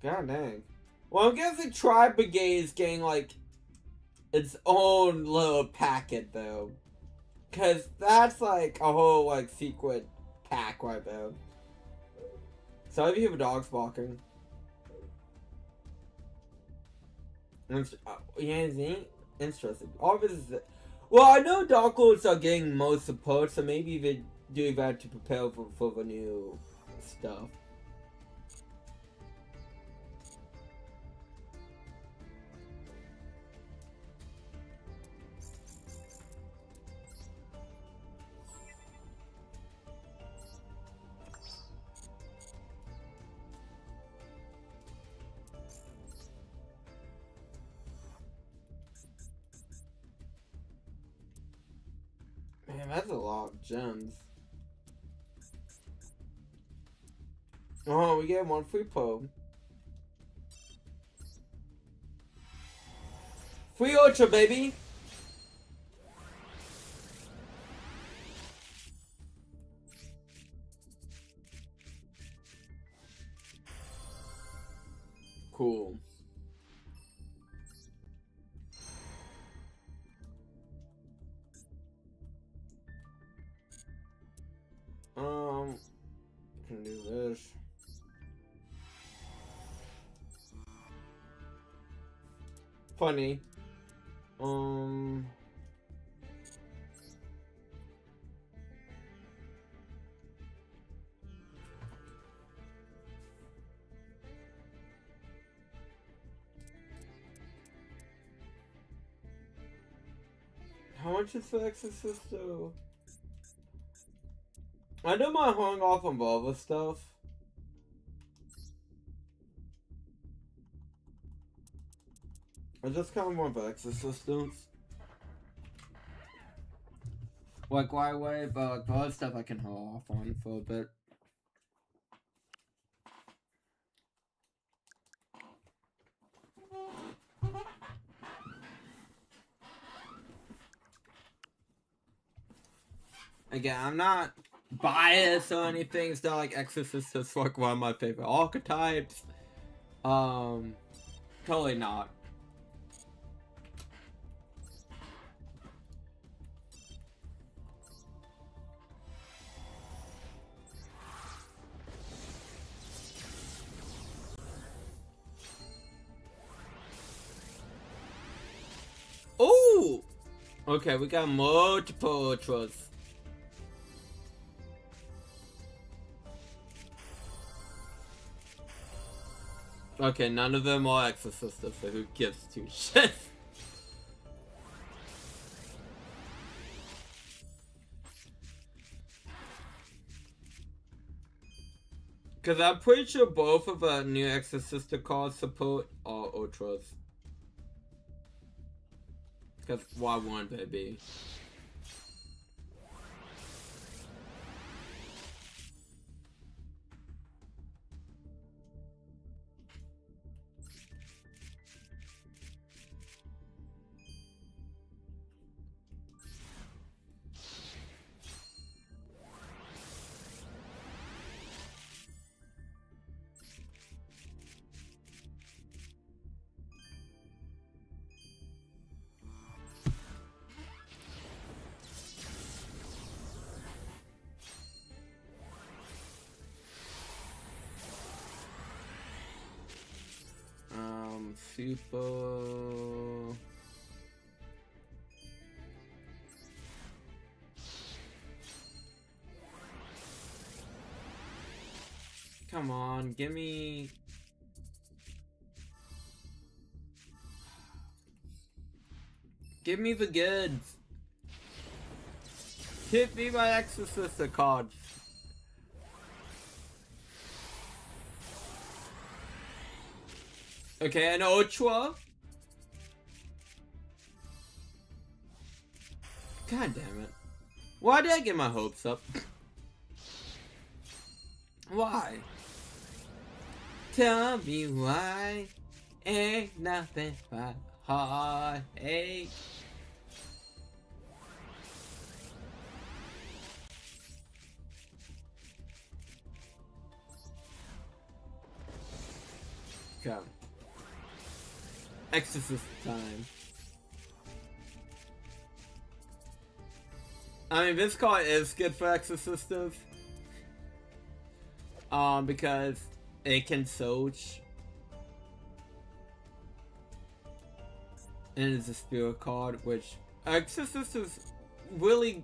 God dang. Well, I'm guessing Tribe Brigade is getting, like, its own little packet, though. Because that's, like, a whole, like, secret pack right there. So if you hear dogs barking. Yeah, it's interesting. All this is... Well, I know Dark Lords are getting most support, so maybe they do that to prepare for the new stuff. Man, that's a lot of gems. Oh, we get one free probe. Free Ultra, baby! Cool. Can do this. Funny. How much is the Exorcist though? I don't mind holding off on Volvo stuff. I just kind of want the Exorcisms. Like, why wait? But like, the other stuff I can hold off on for a bit. Again, I'm not biased or anything. It's not like Exorcist is like one of my favorite archetypes. Totally not. Oh! Okay, we got multiple ultras. Okay, none of them are Exorcists, so who gives two shits? Because I'm pretty sure both of the new Exorcista cards support all Ultras. Because why wouldn't they be? Super. Come on, give me. Give me the goods. Hit me my Exorcista cards. Okay, an Ultra. God damn it. Why did I get my hopes up? Why? Tell me why. Ain't nothing but heartache. Come. Exorcist time. I mean, this card is good for Exorcistas. Because it can search. And it's a spirit card, which Exorcistas really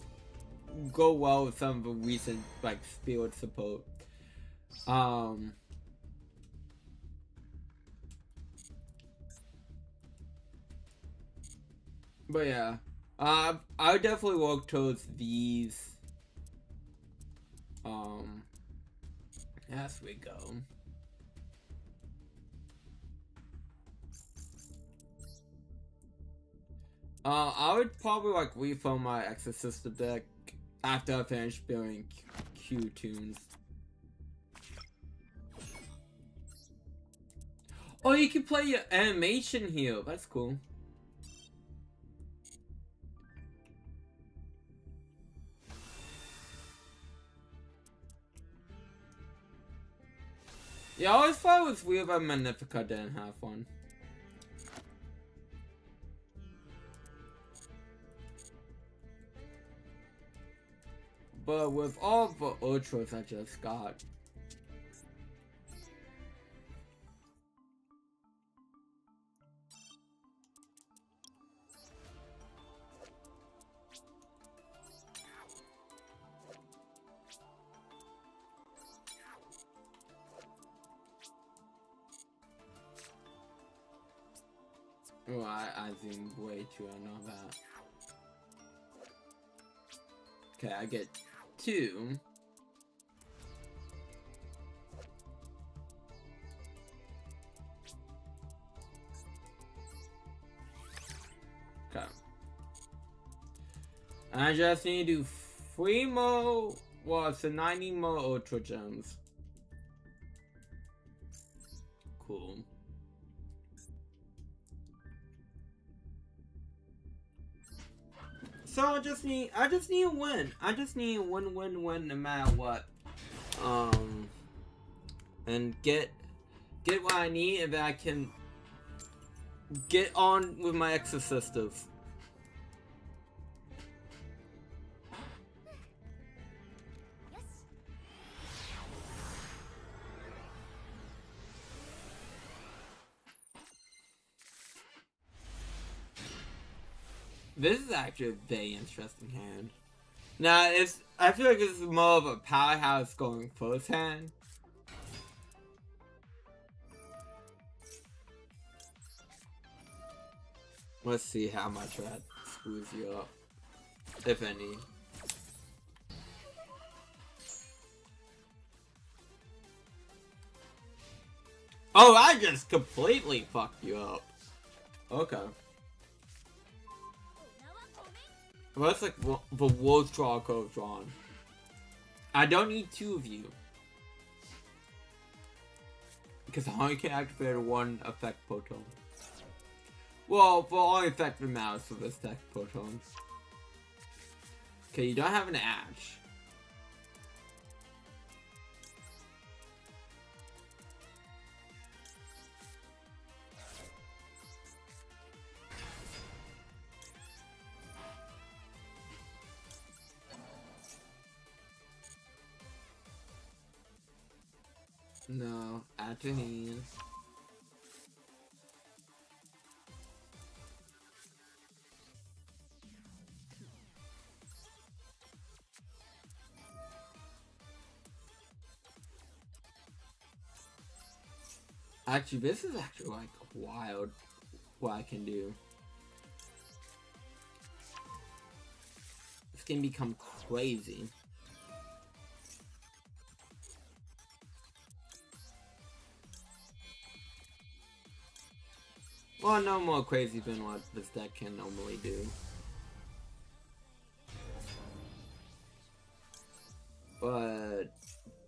go well with some of the recent, like, spirit support. But yeah, I would definitely work towards these. As we go. I would probably like refill my Exorcista deck after I finish building Q tunes. Oh, you can play your animation here. That's cool. Yeah, I always thought it was weird that Magnifica didn't have one. But with all the Ultras I just got. Oh, I zoomed way too, I know that. Okay, I get 2. Okay. I just need to do 3 more, well, it's 90 more Ultra Gems. Cool. So I just need a win. I just need a win no matter what. And get what I need, and then I can get on with my Exorcistas. This is actually a very interesting hand. Now, I feel like this is more of a powerhouse going first hand. Let's see how much that screws you up, if any. Oh, I just completely fucked you up. Okay. Well, that's like the worst draw I could have drawn. I don't need two of you. Because I only can activate one effect photon. Well, for all effective mouse for this deck photon. Okay, you don't have an Ash. No, add to hand. Actually, this is actually like wild what I can do. This can become crazy. Well, no more crazy than what this deck can normally do. But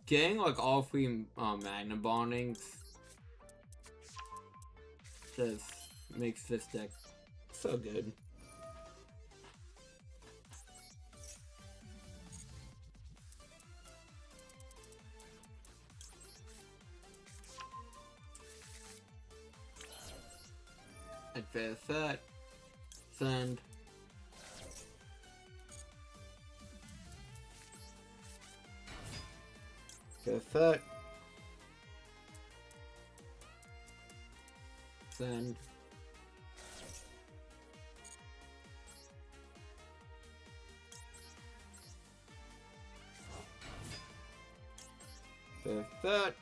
getting like all three Magna Bondings just makes this deck so good. Advance that. Send. Effect. Send. Effect.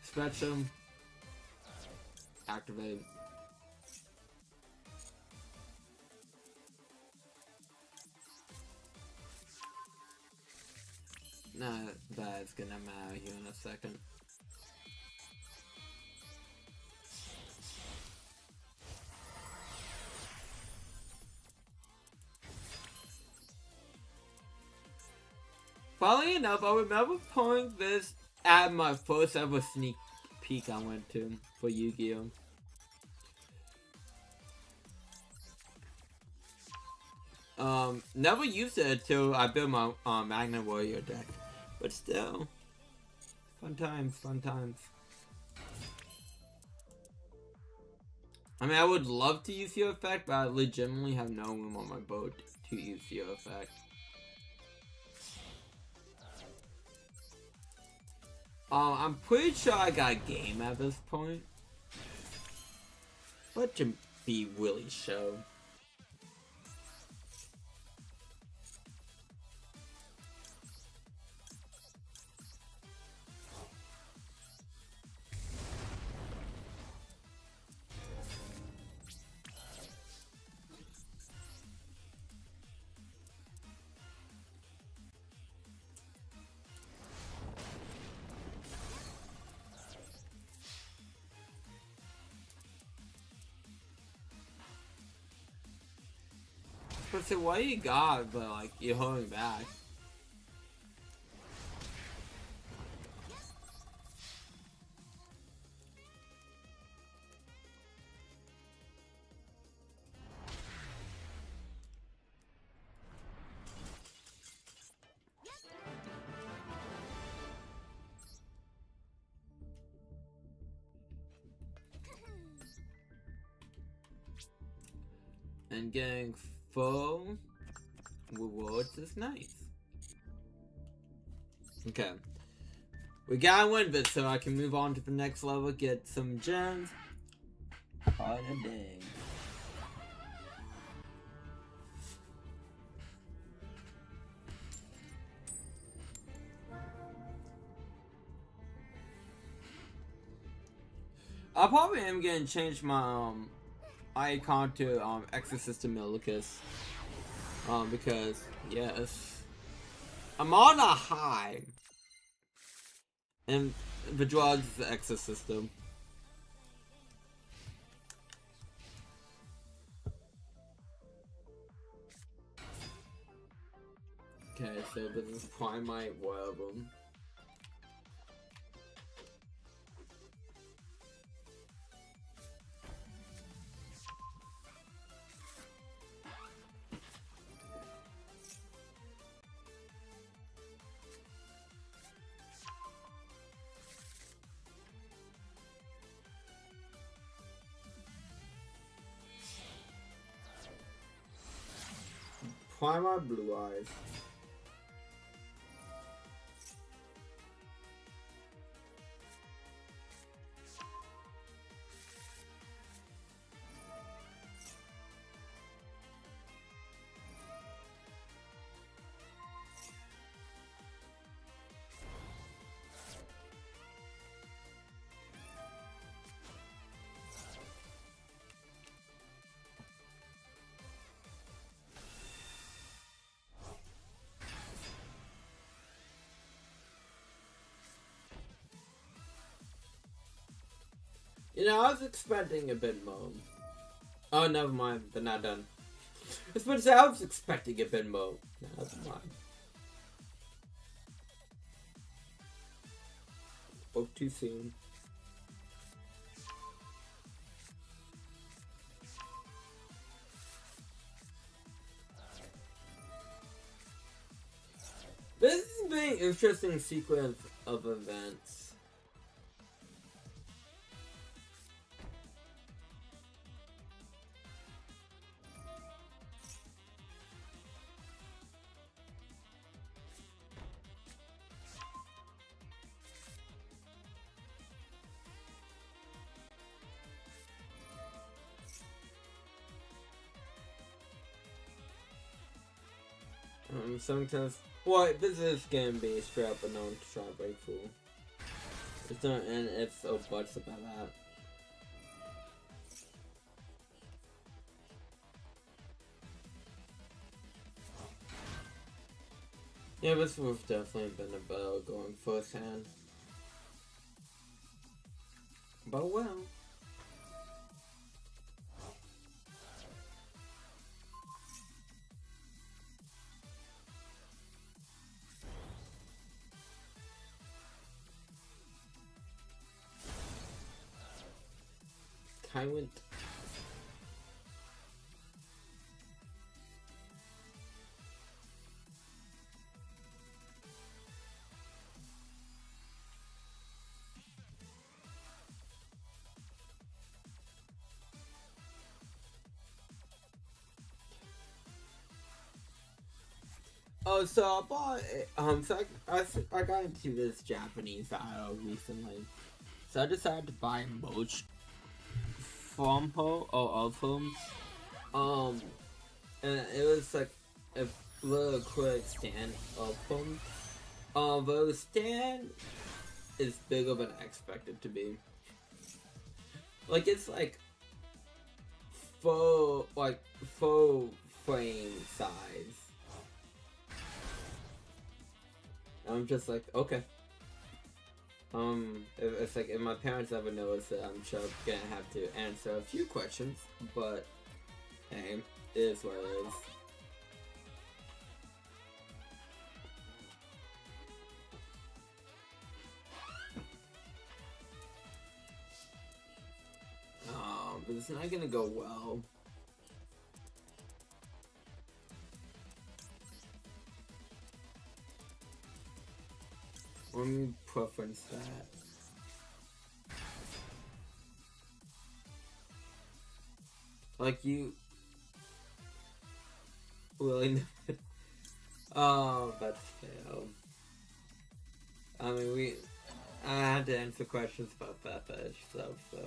Spectrum. Activate. Nah, that's gonna matter here in a second. Funnily enough, I remember playing this at my first ever sneak peek I went to for Yu-Gi-Oh! Never used it until I built my Magna Warrior deck. But still, fun times, fun times. I mean, I would love to use your effect, but I legitimately have no room on my boat to use your effect. I'm pretty sure I got game at this point. But to be really sure. But so what you got, but like you're holding back. And getting full rewards is nice. Okay. We gotta win this so I can move on to the next level, get some gems. Call it a day. I probably am gonna change my icon to Exorcist Milicus. Because yes, I'm on a high, and the drugs, the Exorcism. Okay, so this is Primite, one of them. Primite Blue Eyes. You know, I was expecting a bit more. Oh, never mind. They're not done. I was about to say, I was expecting a bit more. No, never mind. Spoke too soon. This has been an interesting sequence of events. Sometimes, well, this is gonna be straight up a non-strawberry fool. It's not, and it's so butts about that. Yeah, this would have definitely been a battle going first hand. But well. Tyrant. Oh, so I bought so I got into this Japanese IO recently. So I decided to buy merch from her or of him. And it was like a little quick stand of him. But the stand is bigger than I expected to be. Like it's like full frame size. I'm just like, okay. It's like if my parents ever notice it, I'm sure I'm gonna have to answer a few questions, but hey, it is what it is. But it's not gonna go well. Let me preference that. Like you really oh, that's fail. I mean I had to answer questions about that stuff, so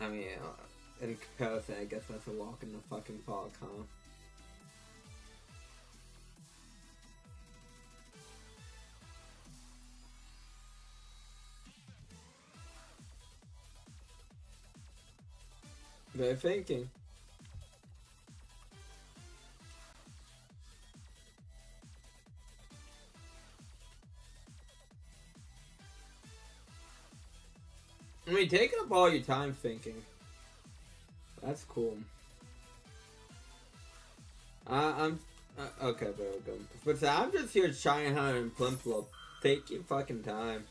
I mean in comparison I guess that's a walk in the fucking park, huh? Very thinking. I mean, taking up all your time thinking. That's cool. I'm okay, very good. But I'm just here trying hard and Plimplo. Take your fucking time.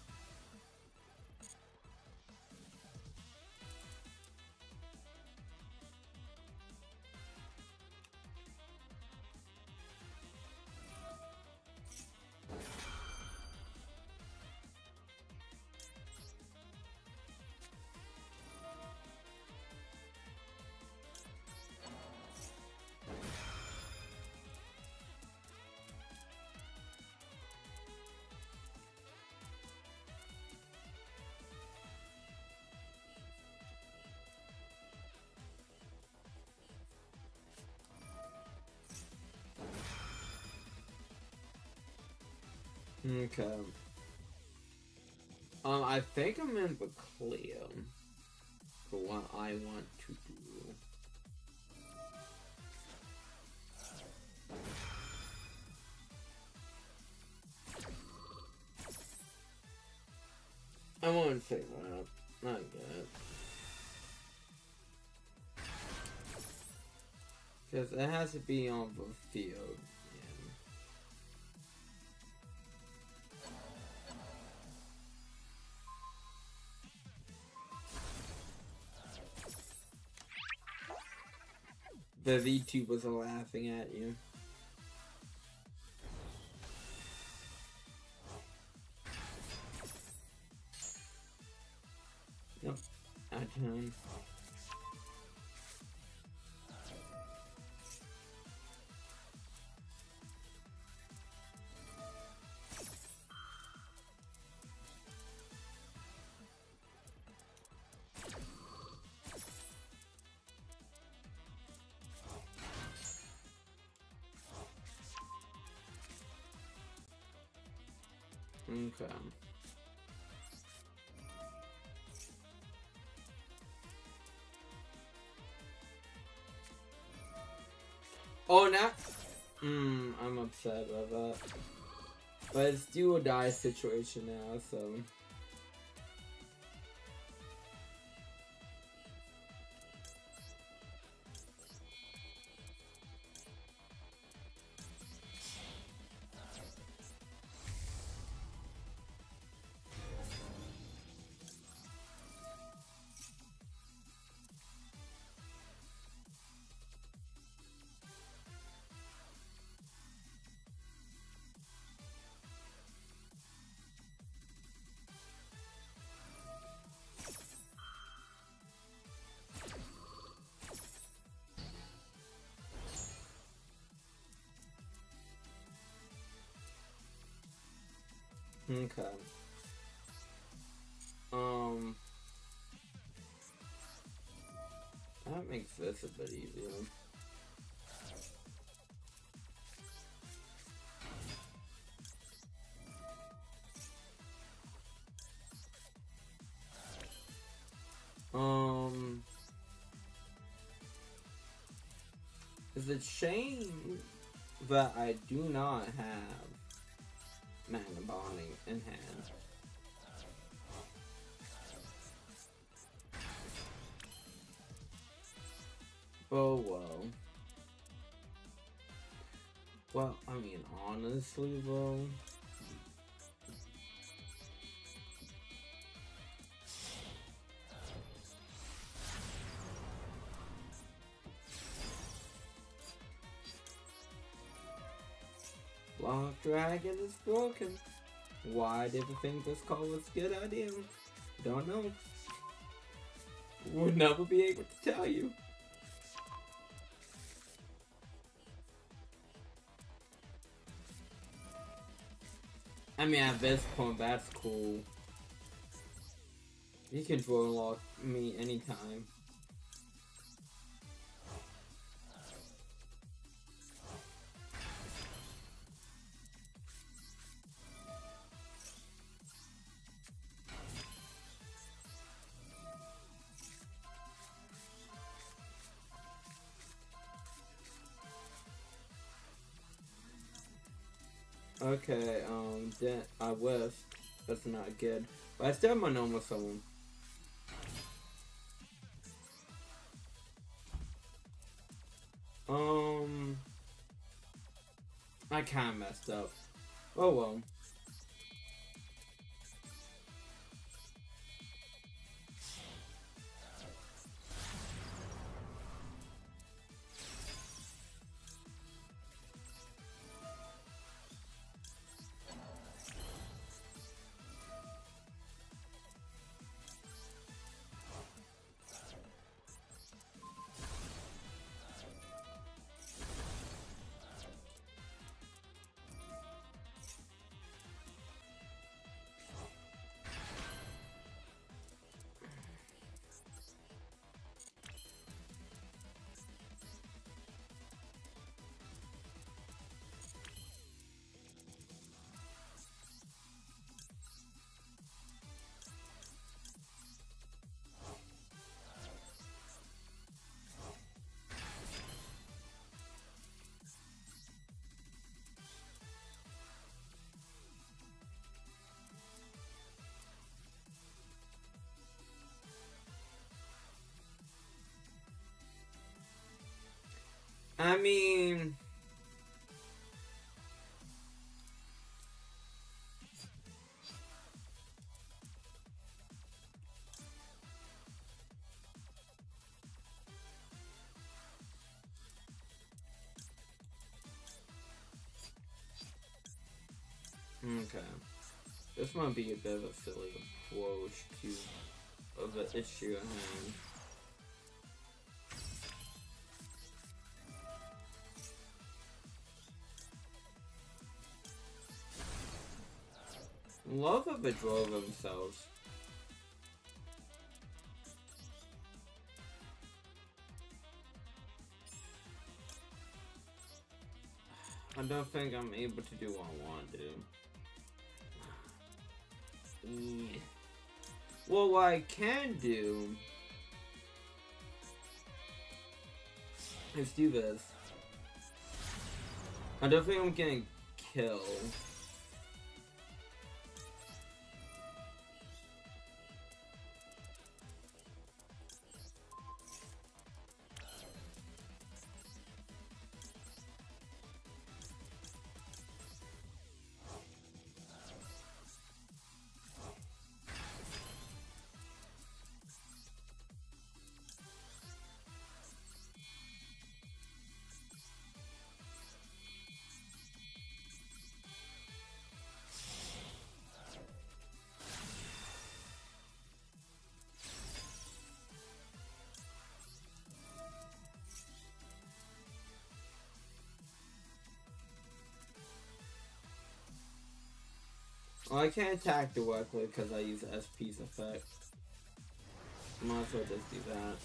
Okay. I think I'm in the clear for what I want to do. I won't say that. Not yet. Because it has to be on the field. The VTubers are laughing at you. Yep. I can. Okay. Oh, now. I'm upset about that. But it's do or die situation now, so. Okay. That makes this a bit easier. It's a shame that I do not have Mana Bonding in hand. Oh well. Well, I mean, honestly though. Block Dragon is broken. Why did I think this call was a good idea? Don't know. Would never be able to tell you. I mean, at this point, that's cool. You can draw lock me anytime. Okay, then I wish. That's not good. But I still have my normal summon. I kinda messed up. Oh well. I mean, okay. This might be a bit of a silly approach to of the issue at hand. Love of it drove themselves. I don't think I'm able to do what I want to do. Yeah. Well, what I can do is do this. I don't think I'm getting killed. Well, I can't attack directly because I use SP's effect. Might as well just do that.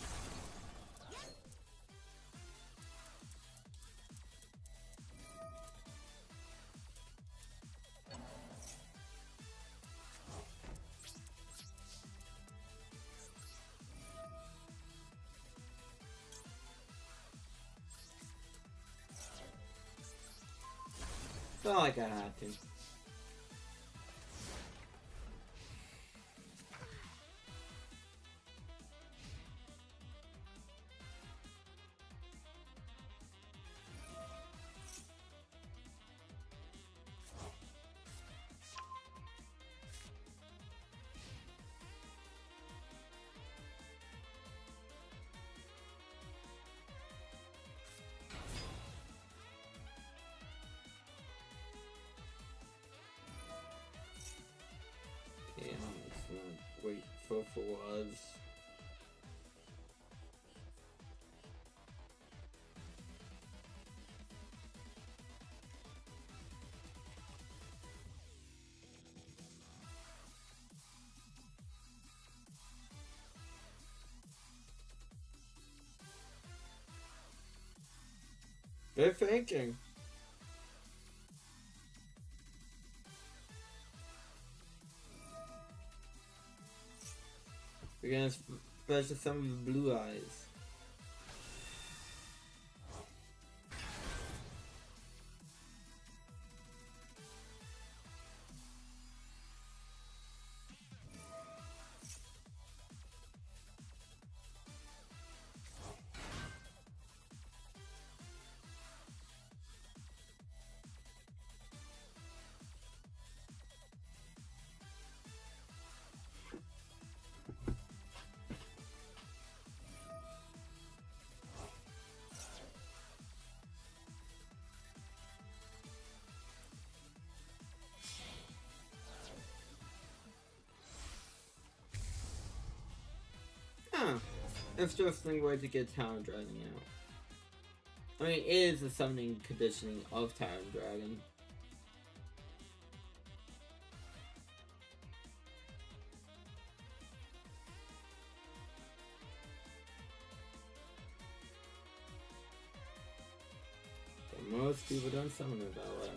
Felt like I had to. Yeah, I'm just gonna wait for was. They're thinking. We're gonna special some of the blue eyes. interesting way to get Talon Dragon out. I mean, it is a summoning conditioning of Talon Dragon. But most people don't summon it that way.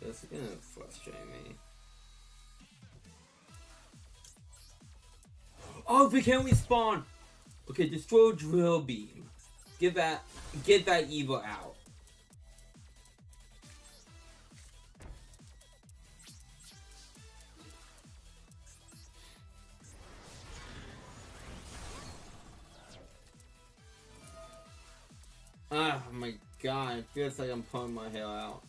That's gonna frustrate me. Oh, we can't respawn! Okay, destroy drill beam. Get that evil out. Oh my god, it feels like I'm pulling my hair out.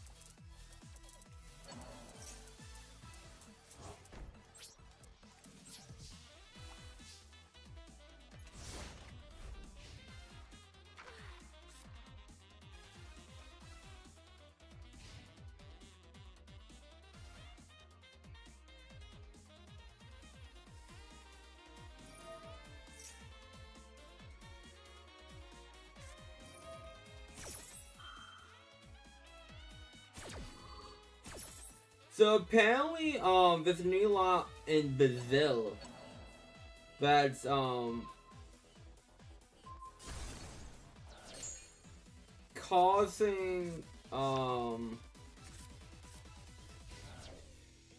So apparently, there's a new law in Brazil that's causing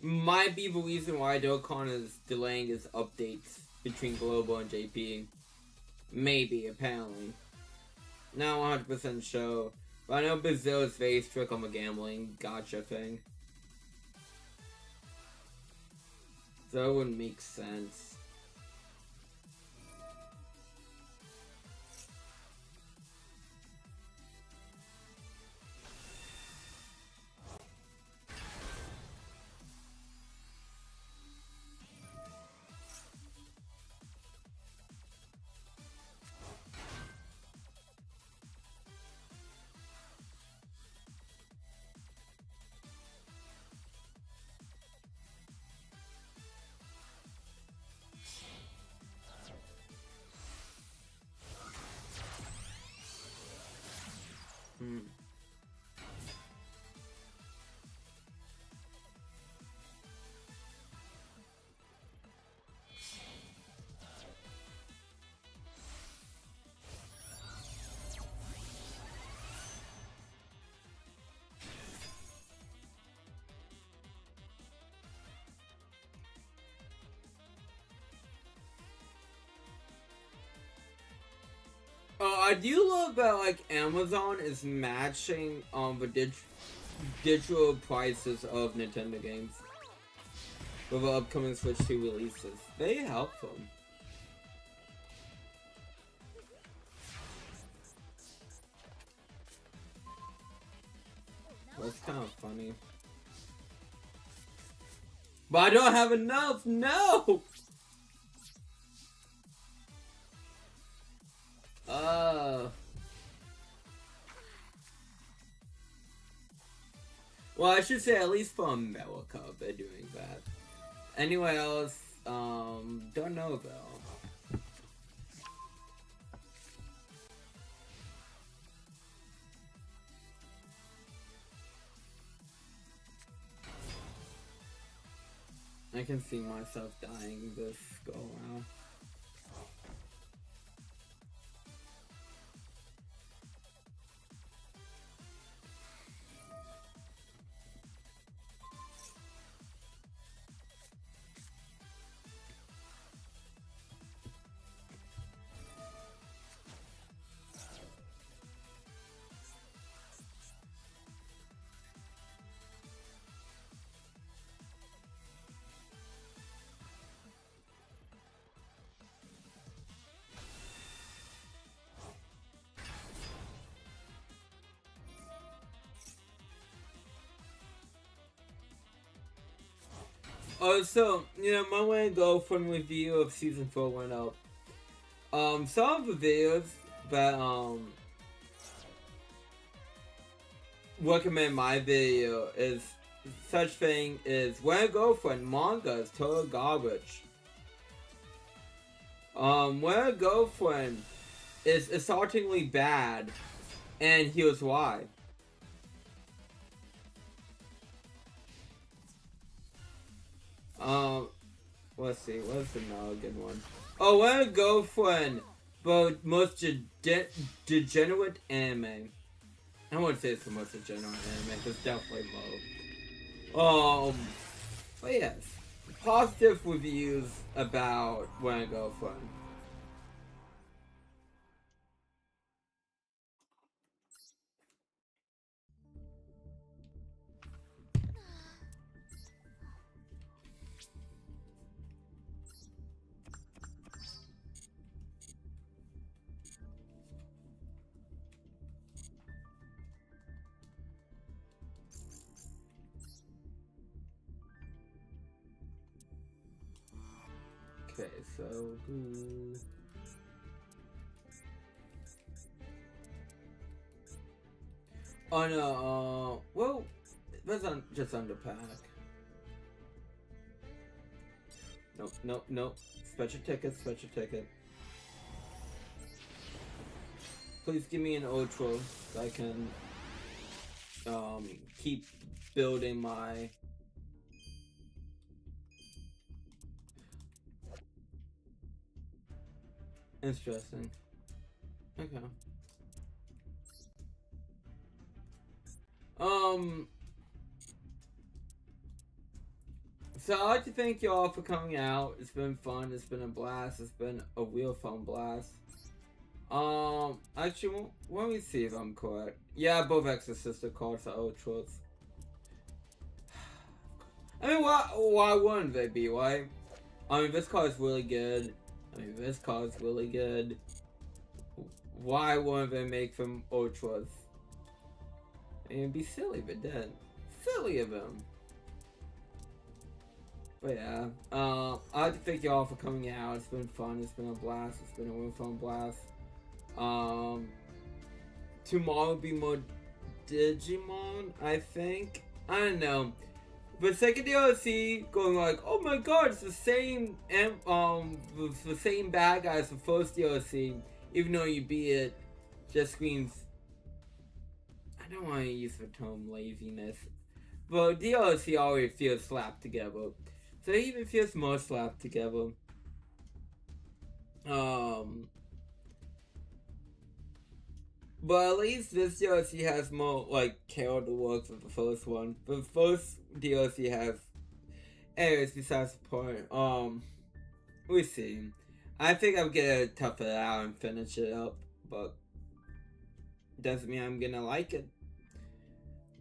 might be the reason why Dokkan is delaying his updates between Global and JP. Maybe, apparently. Not 100% sure, but I know Brazil is very strict on the gambling gotcha thing. So it wouldn't make sense. I do love that like Amazon is matching the digital prices of Nintendo games with the upcoming Switch 2 releases. They help them. That's kind of funny. But I don't have enough! No! Well, I should say at least for America, they're doing that. Anywhere else, don't know though. I can see myself dying this go around. Also, my way to go from review of season 4 went up. Some of the videos that recommend my video is such thing is when a girlfriend manga is total garbage. When a girlfriend is assaultingly bad, and here's why. Let's see, what's another good one? Oh, when a girlfriend, but most degenerate anime. I wouldn't say it's the most degenerate anime, it's definitely low. But yes, positive reviews about When a Girlfriend. Okay, so oh no, well, that's just underpack. Nope. Special ticket. Please give me an ultra so I can keep building my interesting. Okay. So I'd like to thank y'all for coming out. It's been fun. It's been a blast. It's been a real fun blast. Actually, let me see if I'm correct. Yeah, both Exorcist cards are ultras. I mean, why wouldn't they be, right? I mean, this card is really good. Why wouldn't they make them ultras? I mean, it'd be silly if it did. Silly of them. But yeah, I'd like to thank y'all for coming out. It's been fun. It's been a blast. It's been a real fun blast. Tomorrow will be more Digimon, I think. I don't know. But second DLC going like, oh my god, it's the same the same bad guy as the first DLC, even though you beat it, just screams. I don't want to use the term laziness, but DLC already feels slapped together, so it even feels more slapped together. But at least this DLC has more, like, character work than the first one. The first DLC has... Anyways, besides the point, we'll see. I think I'm gonna tough it out and finish it up, but... doesn't mean I'm gonna like it.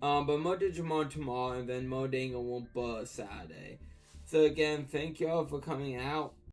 But more Digimon tomorrow, and then more Danganronpa Saturday. So again, thank y'all for coming out.